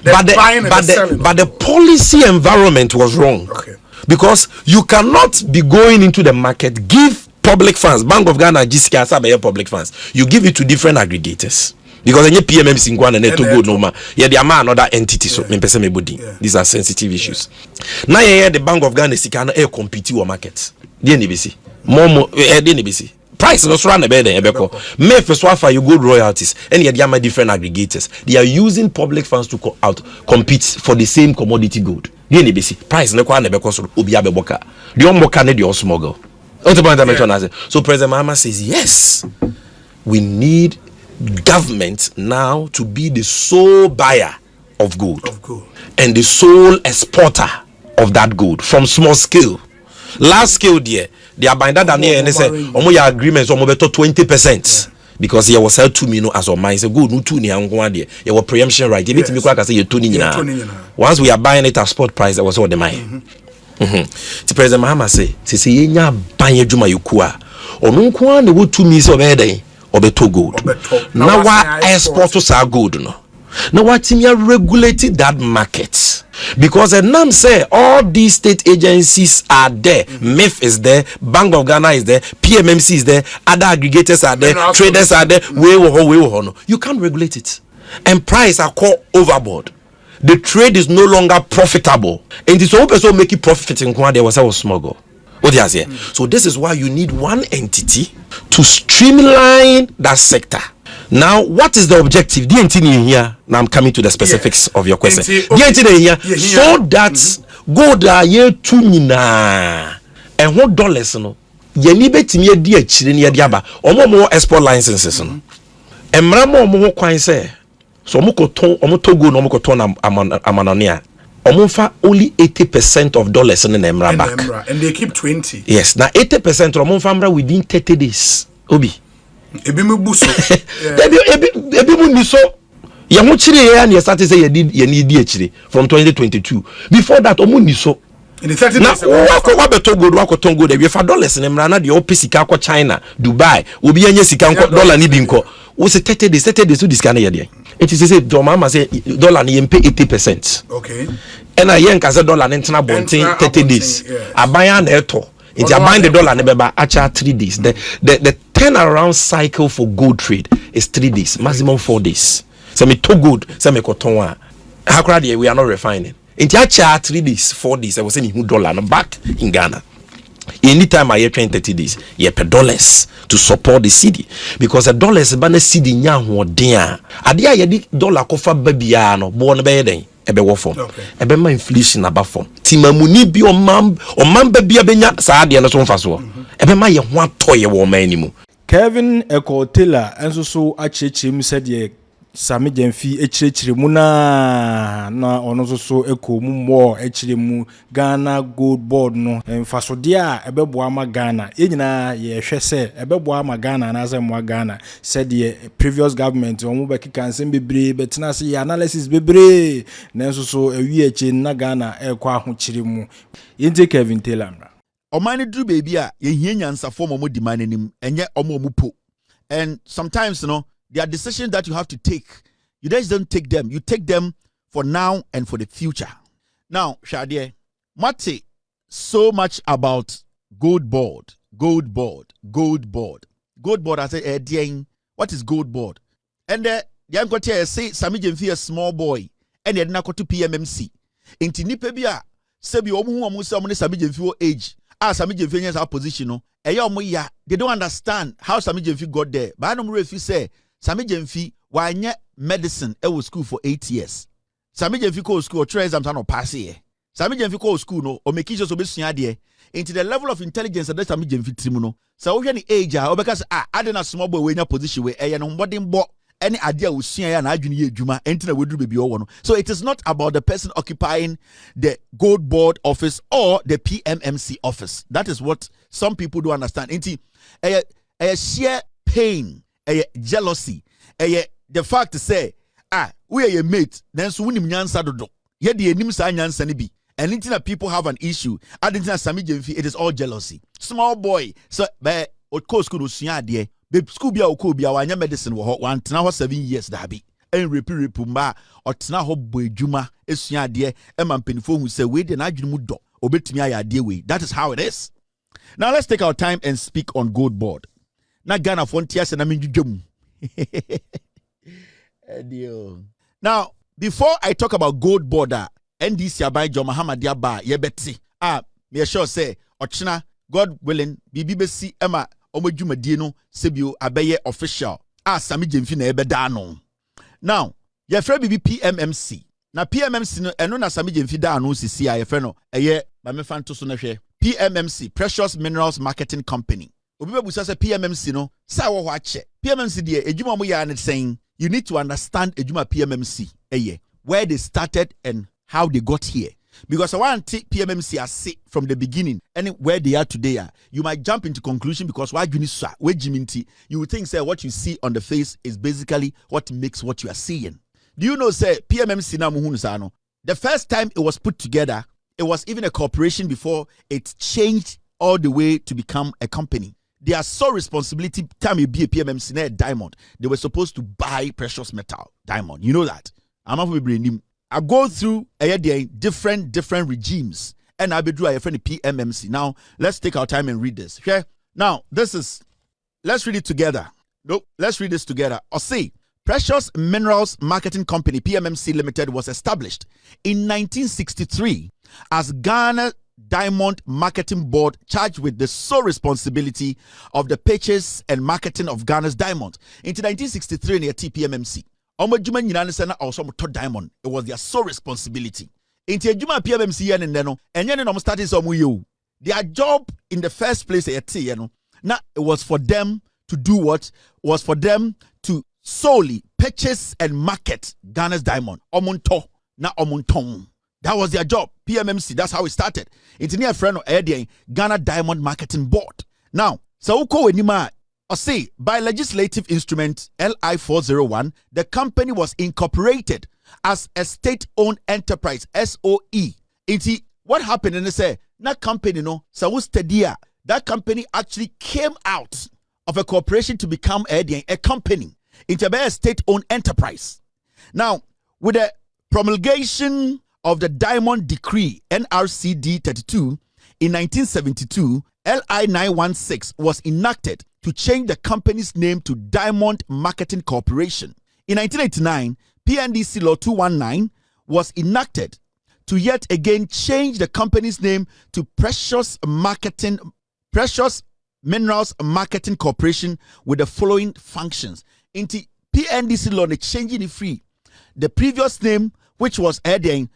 But the policy environment was wrong. Okay. Because you cannot be going into the market, give public funds, Bank of Ghana, GCA, public funds. You give it to different aggregators. Because any PMMC in Ghana to go no man. Yeah, they are another entity. So these are sensitive issues. Now the Bank of Ghana can compete with markets. DNBC. DNBC. Price no run about there. May first you go royalties. Any of them different aggregators. They are using public funds to compete for the same commodity gold. DNBC. Price no kwa nebeko so obi abeboka. The omboka ne the smuggle. So President Mahama says, yes, we need government now to be the sole buyer of gold, and the sole exporter of that gold from small scale. Large scale there, they are buying that and they say, your agreements are 20%. Because he was held 2 million as a mine. Say good, no 2 million. You were preemption right. You need to be quite say you 2 million. Once we are buying it at spot price, that was all the mine. The President Mahama say yenya banye juma yukua onu kwa ne wo tumi se obeden obeto gold na wa export to sa gold no na wa timi regulate that market because the nam say all these state agencies are there. MIF is there, Bank of Ghana is there, PMMC is there, other aggregators are there, traders are there. No, you can't regulate it, and price are called overboard. The trade is no longer profitable. And it's all person make it profit in there was a smuggle. What you say? So this is why you need one entity to streamline that sector. Now, what is the objective? The entity here. Now I'm coming to the specifics of your question. The entity here so that gold are year 2 mina and what dollars no. Ye ni betimi ye di achire ni ye diaba. Omo export licenses no. Emramo omo kwan say so omutogo no mukoton amanonia omunfa only 80% of dollars in the emra back and they keep 20. Yes, now 80% omunfa mra within 30 days obi ebi me buso ebi mu ni so ye ho chire ye na start say ye need di achire from 2022 before that omu ni so in the 30 days wa beto gold wa koton gold e fa dollars in emra na de opesika akọ China Dubai obi anya sika nko dollar ni bi nko wo se 30 days so this kind of it is say Mama say dollar ni pay 80%. Okay. And I yen kase dollar ntina bontin 30 days. Abaya na eto. It abaya the dollar ne beba acha 3 days. The turnaround cycle for gold trade is 3 days, maximum 4 days. So me to gold, so me cotton wa. Hakra dey we are not refining. Inti acha 3 days, 4 days. I was saying who dollar no back in Ghana. Anytime I hear 30 days, you pay dollars to support the city because the dollars ban the city nya ho den. Ade ya di dollar kofa babia no bo no be den ebe wo form. Ebe ma inflation aba form. Timamuni bi o man babia benya sa ade no so mfa so. Ebe ma ye ho atoye wo man ni mu. Kevin Eko Taylor enso so achechim said ye Sammy Gyamfi echirechire mu na ono so eko mu mo echire mu Ghana Gold Board no mfasode a ebeboa ma Ghana enyina ye hwe se ebeboa ma Ghana na asem wa Ghana said the previous government omo be kika nsem bebre betina se analysis bebre na so ewi eche na Ghana ekwa ahochire mu yente Kevin Taylor omani dru baby a ye hia nyansa form omo demand nim enye omo po, and sometimes you know there are decisions that you have to take. You just don't take them. You take them for now and for the future. Now, Shadie, Mate, so much about Gold Board. I say, what is Gold Board? And the young quarter say Sammy Gyamfi a small boy, and he not go to PMMC. Inti ni pebia, sebi omu Sammy Gyamfi age. Sammy Gyamfi has our position. No, they don't understand how Sammy Gyamfi got there. But I don't know if you say. Sammy Gyamfi wanye medicine was school for 8 years. Sammy Gyamfi go school or try exams and pass here. Sammy Gyamfi go school no or make sure so be there into the level of intelligence that Sammy Gyamfi trimuno. So when the age because I didn't a small boy in a position where no modern bo any idea usua na adwene ye adwuma enti na weduru bebi owo no. So it is not about the person occupying the gold board office or the PMMC office. That is what some people don't understand. Enti sheer pain, jealousy, the fact to say we are your mate, then so wunim nyansa dodo. Ye de enim sa nyansa ne bi. And until people have an issue, I didn't know Sammy Gyamfi, it is all jealousy. Small boy, so be o school usua de, be school bia okobia wanya medicine wo ho, wan tena ho 7 years da bi. En repi mba, o tena ho boy dwuma esua de, e ma mpenifo hu say we de na adwene mu do, obetumi aya de we. That is how it is. Now let's take our time and speak on gold board. Na Ghana frontier se na menjudwam. Now, before I talk about gold border, NDC abai John Muhammad Diaba yebeti. Me sure say ochina God willing bibi besi ema omodwumadie no sebio abeye official. Sammy Gyamfi na ebeda no. Now, ye frɛ bibi PMMC. Na PMMC no eno na Sammy Gyamfi da no sisi a ye frɛ no eye ba me fa nto so na hwɛ. PMMC, Precious Minerals Marketing Company. Obi bebusa say PMMC no sa wo ho ache. PMMC de edwuma mo ya ne saying you need to understand edwuma PMMC where they started and how they got here. Because I want to take PMMC as say from the beginning and where they are today. You might jump into conclusion because why you would think say what you see on the face is basically what makes what you are seeing. Do you know say PMMC na muhunu sa no? The first time it was put together, it was even a corporation before it changed all the way to become a company. Their sole responsibility time you be a PMMC na diamond. They were supposed to buy precious metal diamond. You know that. I go through different regimes and I be do a friend PMMC. Now let's take our time and read this. Okay? Now let's read it together. Nope, let's read this together. Or say Precious Minerals Marketing Company PMMC Limited was established in 1963 as Ghana Diamond Marketing Board, charged with the sole responsibility of the purchase and marketing of Ghana's diamonds. In 1963 near TPMMC. Also diamond. It was their sole responsibility. In PMMC and started some their job in the first place now it was for them to do what was for them to solely purchase and market Ghana's diamond. Omonto na omontong. That was their job. PMMC, that's how it started. It's near friend of Ghana Diamond Marketing Board. Now, so wenima say by legislative instrument LI 401, the company was incorporated as a state-owned enterprise SOE. What happened and they say that company that company actually came out of a corporation to become a company. It's a state-owned enterprise. Now, with the promulgation of the Diamond Decree NRCD 32 in 1972, LI 916 was enacted to change the company's name to Diamond Marketing Corporation. In 1989, PNDC Law 219 was enacted to yet again change the company's name to Precious Minerals Marketing Corporation with the following functions. Into PNDC Law, changing it free. The previous name, which was Diamond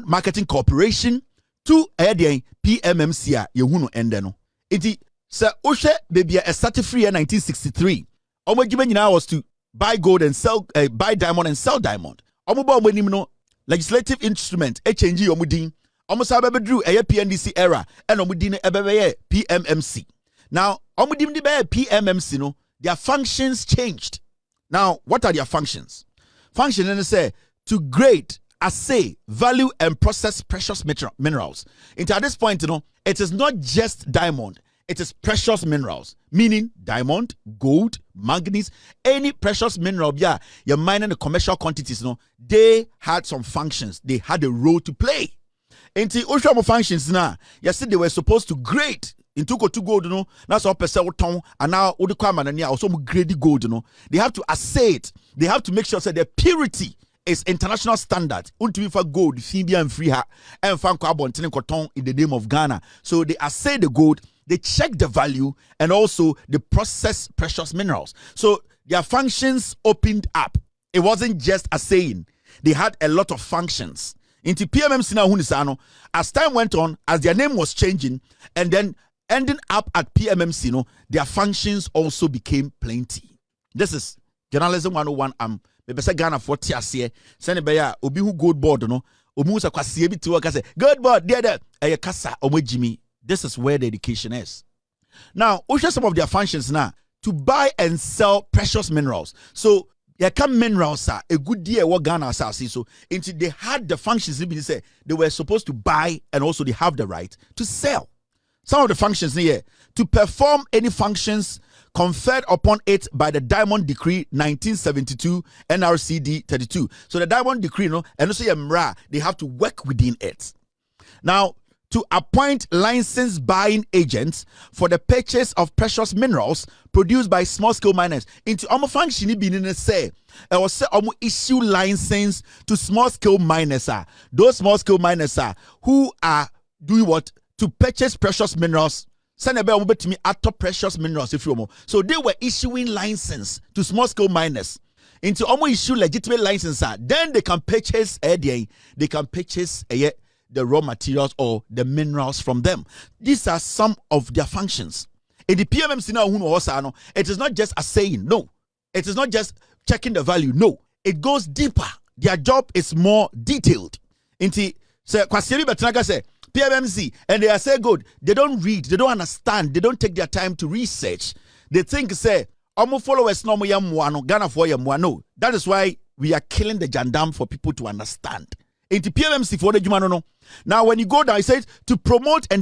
Marketing Corporation, to PMMC yehuno endeno. Iti se oshe baby started free in 1963. Omojima was to buy gold and sell buy diamond and sell diamond. Omoba omonim no legislative instrument change omudin. Omosa bebe drew PNDC era and omudin ebebe PMMC. Now omudim di be PMMC no their functions changed. Now what are their functions? Function and say to grade, assay, value, and process precious minerals. At this point, it is not just diamond, it is precious minerals, meaning diamond, gold, manganese, any precious mineral, you're mining the commercial quantities, they had some functions, they had a role to play. Into Ushamo functions now, yesterday they were supposed to grade. Into go to gold, that's all per ton, and now all the kwama and also grade gold, they have to assay it, they have to make sure that the purity is international standard. Unto for gold, Fibia and free her, and fan carbon cotton in the name of Ghana. So they assay the gold, they check the value, and also they process precious minerals. So their functions opened up. It wasn't just assaying, they had a lot of functions. Into PMMC na hunisano, as time went on, as their name was changing, and then ending up at PMMC, their functions also became plenty. This is Journalism 101 me be say Ghana for tiasie send be ya obi hu gold board no omu sa kwasie bi ti wo ka say gold board there e kasa omojimi. This is where the education is. Now, we share some of their functions now to buy and sell precious minerals. So, there come minerals, a good deal what Ghana see. So, until they had the functions, they were supposed to buy and also they have the right to sell. Some of the functions here to perform any functions conferred upon it by the Diamond Decree 1972 NRCD 32. So, the Diamond Decree, and also MRA, they have to work within it. Now, to appoint licensed buying agents for the purchase of precious minerals produced by small-scale miners. Into omo function be say, or say omo issue license to small-scale miners. Those small-scale miners who are doing what? To purchase precious minerals. Send a bell to me at precious minerals if you want. So they were issuing license to small-scale miners. Into omo issue legitimate license. Then they can purchase the raw materials or the minerals from them. These are some of their functions. In the PMMC now, it is not just a saying, no. It is not just checking the value, no. It goes deeper. Their job is more detailed. Inti say Kwasieri Betnaga say PMMC, and they are say good. They don't read, they don't understand, they don't take their time to research. They think say omo followers no mo yamwa Ghana for yamwa. No, that is why we are killing the jandam for people to understand. Into PMMC for the Jumano. Now, when you go down, it says to promote the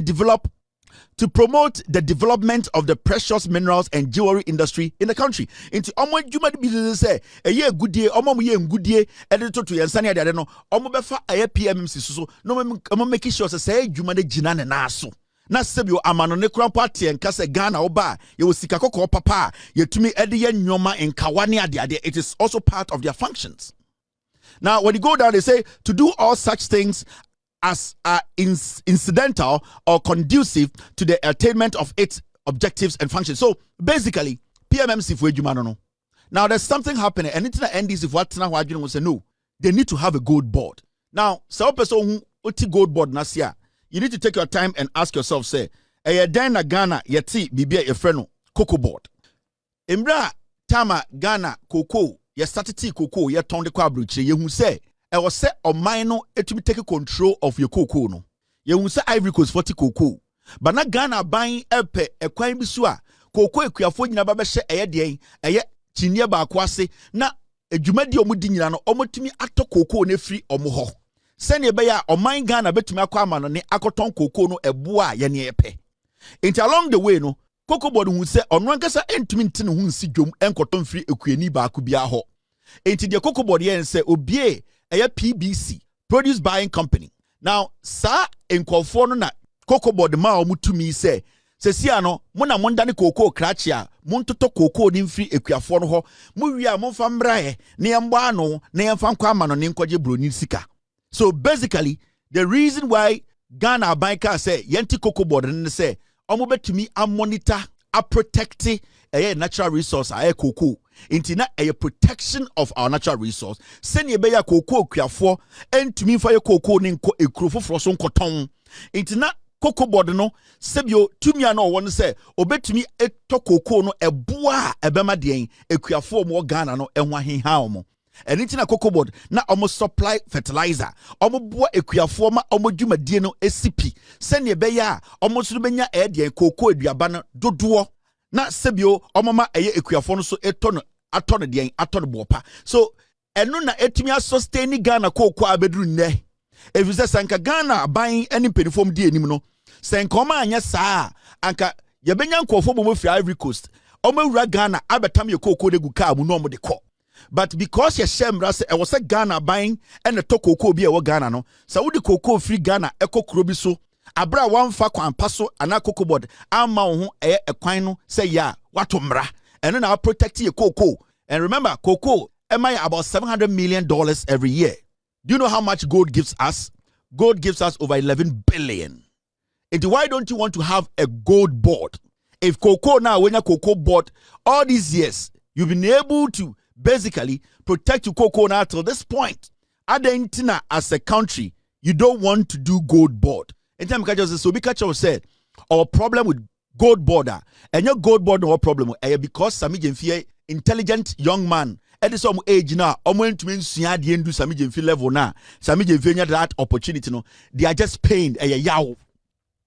development of the precious minerals and jewelry industry in the country. Into Omo Juma business say a year good day, Omo ye good day, editor to Yansania, I don't know, Omo Befa a PMMC so no making sure say Juma de Jinan and Naso. Na sebio amano ne kran party en kase Ghana oba ye wosika kokko papa ye tumi ede ye nyoma en kawane ade. It is also part of their functions. Now, when you go down, they say to do all such things as are incidental or conducive to the attainment of its objectives and functions. So basically, PMMC for Ejumano. Now, there's something happening, and it's not NDC for what now will say no. They need to have a gold board. Now, some person who gold board nasia, you need to take your time and ask yourself, say, Dana Ghana yeti bibia efreno cocoa board. Imbra tama Ghana cocoa. Ye started tea cocoa, ye tongue the quabruche, ye who say, I was set on mine to take control of your cocoa. No, ye who say Ivory Coast 40 cocoa. But not Ghana buying a quine bisua, cocoa, quiafo, nababashe, a day, a yet chinia baquase, na a jumedio mudinano, omotimi ato cocoa ne free or moho. Send ye baya or mine Ghana bet to my quaman ne acoton cocoa no a bois ye pe. Into along the way, no. Cocoa board who say on one case and to maintain who see jum and cotton free a queenie bar could be a ho. Into the cocoa board and say, Obie, a PBC, produce buying company. Now, sa in Conforna, cocoa board ma to me say, Sesiano, Mona Mondani cocoa crachia, Montoto cocoa nim free a quiaforno ho, Muria Monfambrae, Neambano, Neamfam Quamano, Ninkoje Brunisika. So basically, the reason why Ghana banker say, Yenti cocoa board and say, Omo to me a monitor a protect a natural resource a cocoa intina a protection of our natural resource send ye be ya cocoa kriafo and to me for your cocoa ninko e krofo froson cotton intina cocoa board no sebio to me no one say obetumi eto cocoa no eboa ebema den ekriafo mo Ghana no enwa henha omo. And it's in a cocoa board, now almost supply fertilizer. Almost boy a quiaforma, almost jumadino SCP. Send ye beya, almost rubenya air, cocoa, diabana, doduo. Not sebio, omama a equiaforno so a ton the bopa. So, and nuna etimia sustaining Ghana cocoa bedroom ne. If you say Sanka Ghana buying any penny dear nimino, Sankoma and yes, sir, Anka Yabenyan Kofomo for Ivory Coast. Omo Ragana, abatam your cocoa de guka, no de co. But because your shemra say I was a Ghana buying and the cocoa be a Ghana no, so the cocoa free Ghana eco crobiso, abra one fa kwan paso and a cocoa board, ama a quino say ya, what umra, and then I'll protect your cocoa. And remember, cocoa, am I about $700 million every year? Do you know how much gold gives us? Gold gives us over 11 billion. And why don't you want to have a gold board? If cocoa now, when a cocoa board, all these years, you've been able to basically protect your cocoa now till this point. Argentina as a country, you don't want to do gold board. And time so because said our problem with gold border and your gold board no problem because Sammy Gyamfi intelligent young man. At some age now, went to nsua de ndu Sammy Gyamfi level now. Sammy Gyamfi that opportunity no. They are just paying a yaw.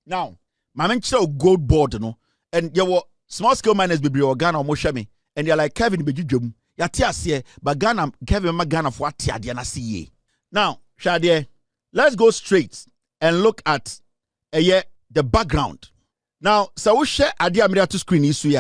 Now, my man gold board no, and you were small scale miners be Ghana or Moshami, and they're like Kevin Bejujum. Yatia but Ghana Kevin Magana for what Tiadiana see. Now, Shadie, let's go straight and look at the background. Now, so we share idea to screen issue.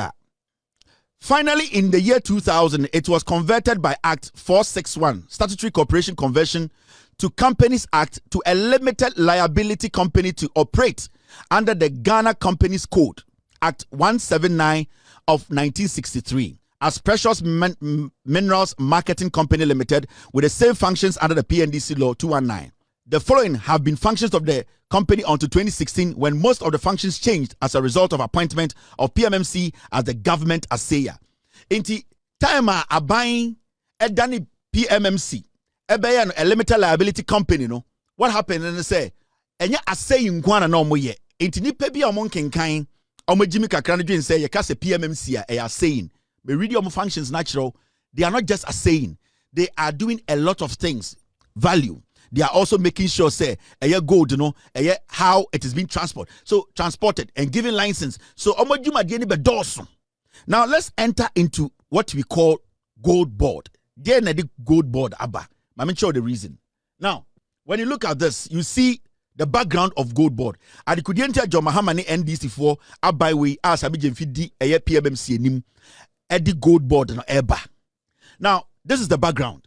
Finally, in the year 2000, it was converted by Act 461, Statutory Corporation Conversion, to Companies Act to a limited liability company to operate under the Ghana Companies Code, Act 179 of 1963, as Precious Minerals Marketing Company Limited with the same functions under the PNDC Law 219. The following have been functions of the company until 2016, when most of the functions changed as a result of appointment of PMMC as the government assayer. Inti time a buying a dani PMMC a limited liability company no. What happened and they say enya assaying kwana no moye. Inti ni pebi amon kenkan omo jimi kakra no dwen say ye ka se PMMC a assaying. Me read your functions natural. They are not just assaying. They are doing a lot of things. Value. They are also making sure, say, gold, how it is being transported and giving license. So, now let's enter into what we call gold board. Then the gold board, Abba. I'm sure the reason. Now, when you look at this, you see the background of gold board. I could enter John Mahamani NDC4 Abba way as Sammy Gyamfi di PMMC nim Eddie gold board no Eba. Now, this is the background.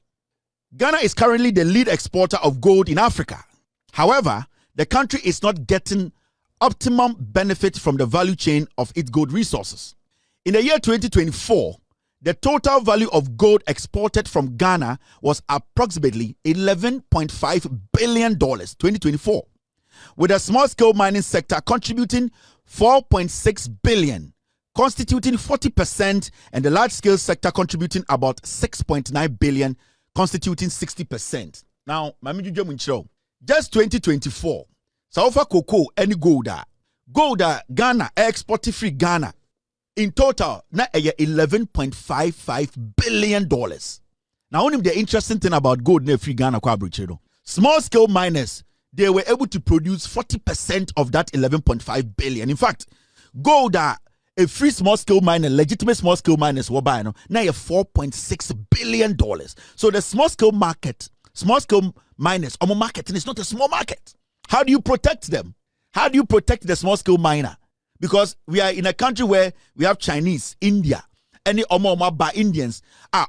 Ghana is currently the lead exporter of gold in Africa. However, the country is not getting optimum benefit from the value chain of its gold resources. In the year 2024, the total value of gold exported from Ghana was approximately $11.5 billion 2024, with the small-scale mining sector contributing $4.6 billion, constituting 40%, and the large-scale sector contributing about $6.9 billion, constituting 60%. Now, just 2024, South Cocoa any gold Ghana export free Ghana in total na $11.55 billion. Now, only the interesting thing about gold na free Ghana small scale miners, they were able to produce 40% of that 11.5 billion. In fact, gold a free small scale miner, legitimate small scale miners were buying now $4.6 billion. So the small scale market, small scale miners, marketing is not a small market. How do you protect them? How do you protect the small scale miner? Because we are in a country where we have Chinese, India, any by Indians are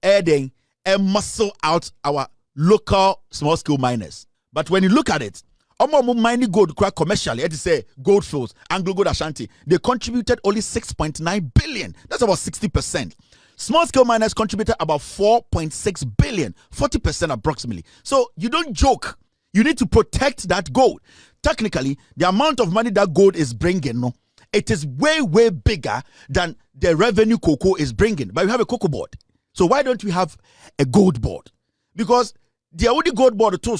adding and muscle out our local small scale miners. But when you look at it, mining gold quite commercially, it is say gold fields, Anglo Gold Ashanti, they contributed only 6.9 billion. That's about 60%. Small scale miners contributed about 4.6 billion, 40% approximately. So you don't joke. You need to protect that gold. Technically, the amount of money that gold is bringing, no, it is way, way bigger than the revenue cocoa is bringing. But we have a cocoa board. So why don't we have a gold board? Because the only gold board to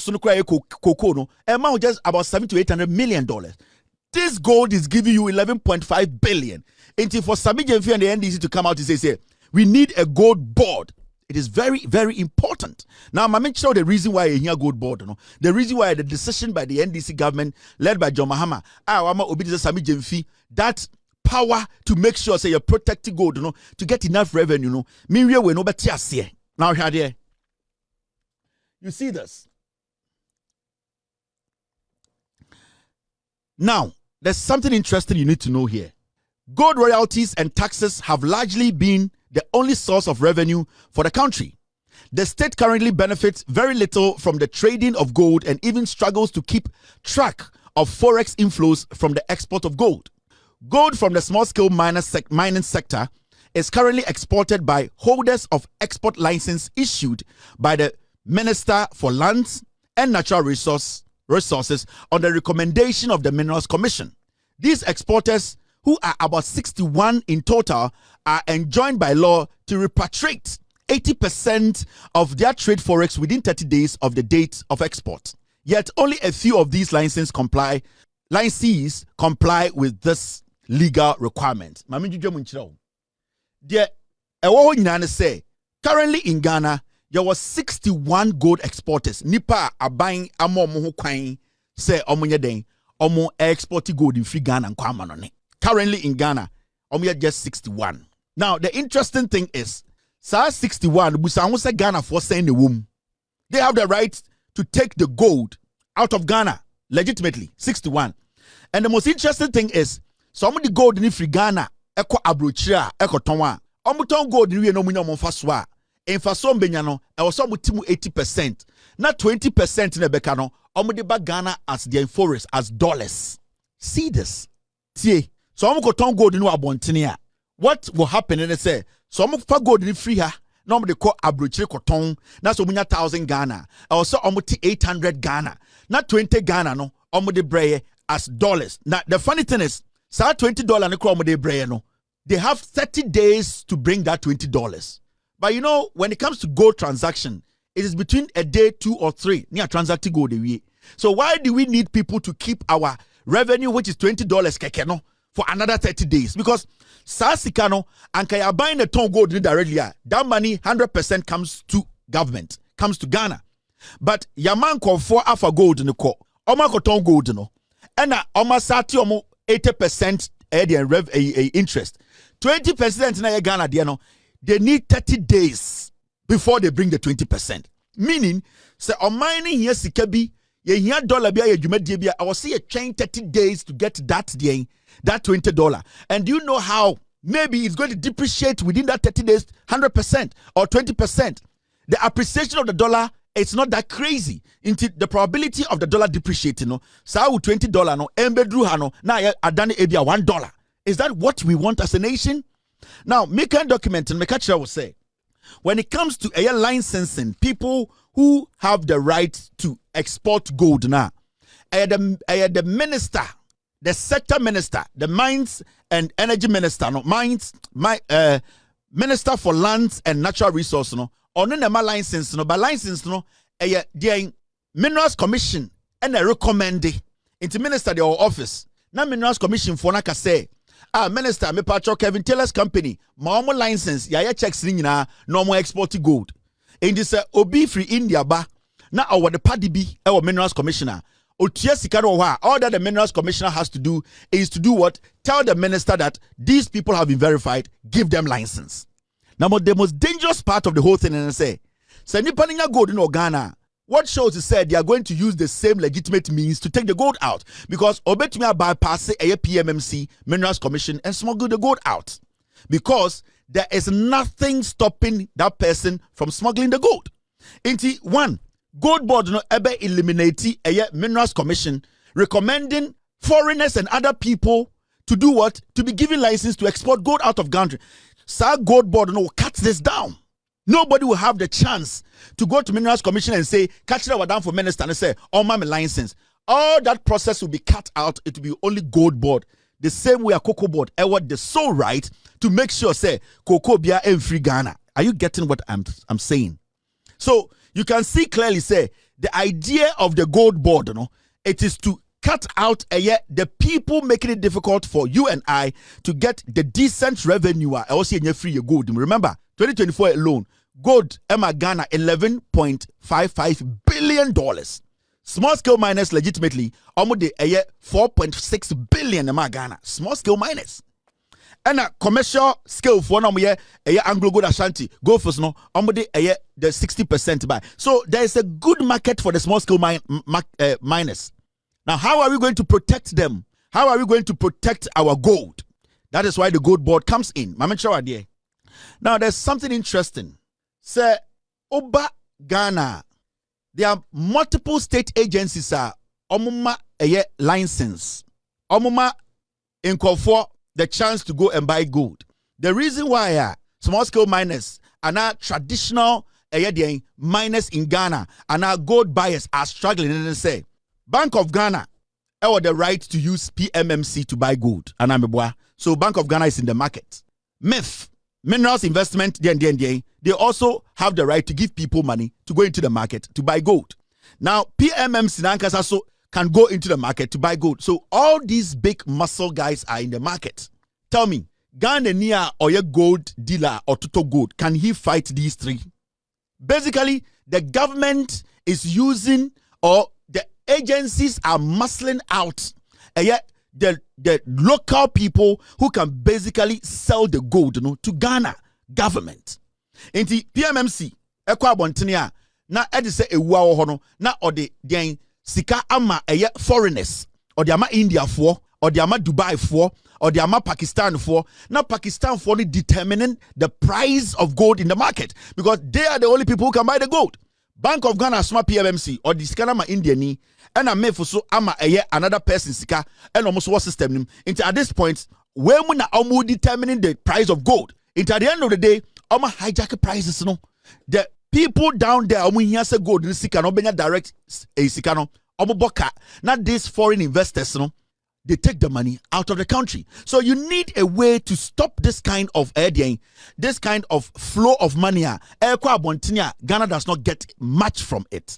cocoa no amount just about $700 to $800 million. This gold is giving you 11.5 billion. And for Sammy Gyamfi and the NDC to come out and say, we need a gold board. It is very, very important. Now, I'm making sure the reason why you hear gold board, no, the reason why the decision by the NDC government led by John Mahama, Sammy Gyamfi, that power to make sure say you protect the gold, no, to get enough revenue, no, we no better see. Now here. You see this? Now, there's something interesting you need to know here. Gold royalties and taxes have largely been the only source of revenue for the country. The state currently benefits very little from the trading of gold and even struggles to keep track of forex inflows from the export of gold. Gold from the small-scale mining sector is currently exported by holders of export license issued by the Minister for Lands and Natural Resources on the recommendation of the Minerals Commission. These exporters, who are about 61 in total, are enjoined by law to repatriate 80% of their trade forex within 30 days of the date of export. Yet only a few of these licensees comply with this legal requirement. The ɛwɔ hɔ nyinaa ne sɛ currently in Ghana there was 61 gold exporters nipa aban ama ɔmo ho kwan sɛ ɔmo nyɛ den ɔmo export gold in free Ghana nkɔ ama no ne. Currently in Ghana ɔmo yɛ just 61. Now the interesting thing is saa 61 busa ho sɛ Ghana for sɛn ne wom. They have the right to take the gold out of Ghana legitimately. 61. And the most interesting thing is some of the gold in free Ghana eko abrochira eko tonwa omuton gold ni we no munya omfa so a emfa so mbenya no e wo so mutimu 80%, na 20% na beka no omude ba Ghana as their forest as dollars. See this. See, so omuko ton gold ni abontene a what will happen in say so omufa gold ni free ha na omude ko abrochire koton na so munya 1000 Ghana e wo so omuti 800 Ghana na 20 Ghana no omude breye as dollars. Now the funny thing is sa $20 ne kro omude breye no they have 30 days to bring that $20. But you know, when it comes to gold transaction, it is between a day, 2 or 3 near transacting gold away. So why do we need people to keep our revenue, which is $20 kekeno, for another 30 days? Because Sasikano and Kaya buying a ton gold directly, that money 100% comes to government, comes to Ghana. But Yaman call for alpha gold in the court. Oma ko ton gold no. And Oma sati omo 80% interest. 20% na Ghana there no, they need 30 days before they bring the 20%. Meaning, say on mining here sikabi, ye here dollar bia ye dwumadie bia, I will see a chain 30 days to get that $20. And do you know how maybe it's going to depreciate within that 30 days 100% or 20%? The appreciation of the dollar, it's not that crazy. Into the probability of the dollar depreciating, no, so $20 no, embedru hano, na adani ebia $1. Is that what we want as a nation? Now, make a document and make a will say, when it comes to air licensing, people who have the right to export gold now, the minister, the sector minister, the mines and energy minister, no mines, minister for lands and natural resources, no, on the license, no, but license, no, the minerals commission and I recommend it into minister the office. Now minerals commission for naka say. Minister, me patro Kevin Taylor's company, my license, ya checks na no more export gold. In this obi free India ba, na our the party be our minerals commissioner. All that the minerals commissioner has to do is to do what? Tell the minister that these people have been verified, give them license. Now, the most dangerous part of the whole thing, and I say nipa gold in Ghana. What shows is said they are going to use the same legitimate means to take the gold out because obetumi bypass a PMMC Minerals Commission and smuggle the gold out because there is nothing stopping that person from smuggling the gold. Into one gold board no ebe eliminate a Minerals Commission recommending foreigners and other people to do what? To be given license to export gold out of country. Sir gold board no cut this down. Nobody will have the chance to go to Minerals Commission and say, catch that down for minister and say, oh, my license. All that process will be cut out. It will be only gold board. The same way a cocoa board, I want the sole right to make sure, say, cocoa bia and free Ghana. Are you getting what I'm saying? So you can see clearly, say, the idea of the gold board, you know, it is to cut out the people making it difficult for you and I to get the decent revenue. I also in your free gold. Remember, 2024 alone, gold Emma Ghana $11.55 billion. Small scale miners legitimately almost the 4.6 billion Emma Ghana. Small scale miners. And a commercial scale for no Anglo Gold Ashanti go for no almost the 60% buy. So there is a good market for the small scale miners. Now, how are we going to protect them? How are we going to protect our gold? That is why the gold board comes in. Now, there's something interesting. Say, Oba Ghana, there are multiple state agencies omuma license. Omuma for the chance to go and buy gold. The reason why small scale miners are now traditional miners in Ghana and now gold buyers are struggling and they say, Bank of Ghana have the right to use PMMC to buy gold. So Bank of Ghana is in the market. MEF, Minerals Investment, they also have the right to give people money to go into the market to buy gold. Now, PMMC also can go into the market to buy gold. So all these big muscle guys are in the market. Tell me, Ghana near or a gold dealer or total gold, can he fight these three? Basically, the government is using, or the agencies are muscling out the local people who can basically sell the gold, to Ghana government. Inti PMMC ekwa abontene na edi se ewua wo ho no na ode den sika ama foreigners, ode ama India for, ode ama Dubai for, ode ama Pakistan for. Now Pakistan for determining the price of gold in the market because they are the only people who can buy the gold. Bank of Ghana smart PMMC or the scanner ma India ni and a mefo so ama another person sika and almost what system into at this point where we are determining the price of gold. Into at the end of the day, Oma hijack prices the people down there here say gold in sika no benya direct a sika no boka. Not these foreign investors they take the money out of the country. So you need a way to stop this kind of this kind of flow of money. Ghana does not get much from it.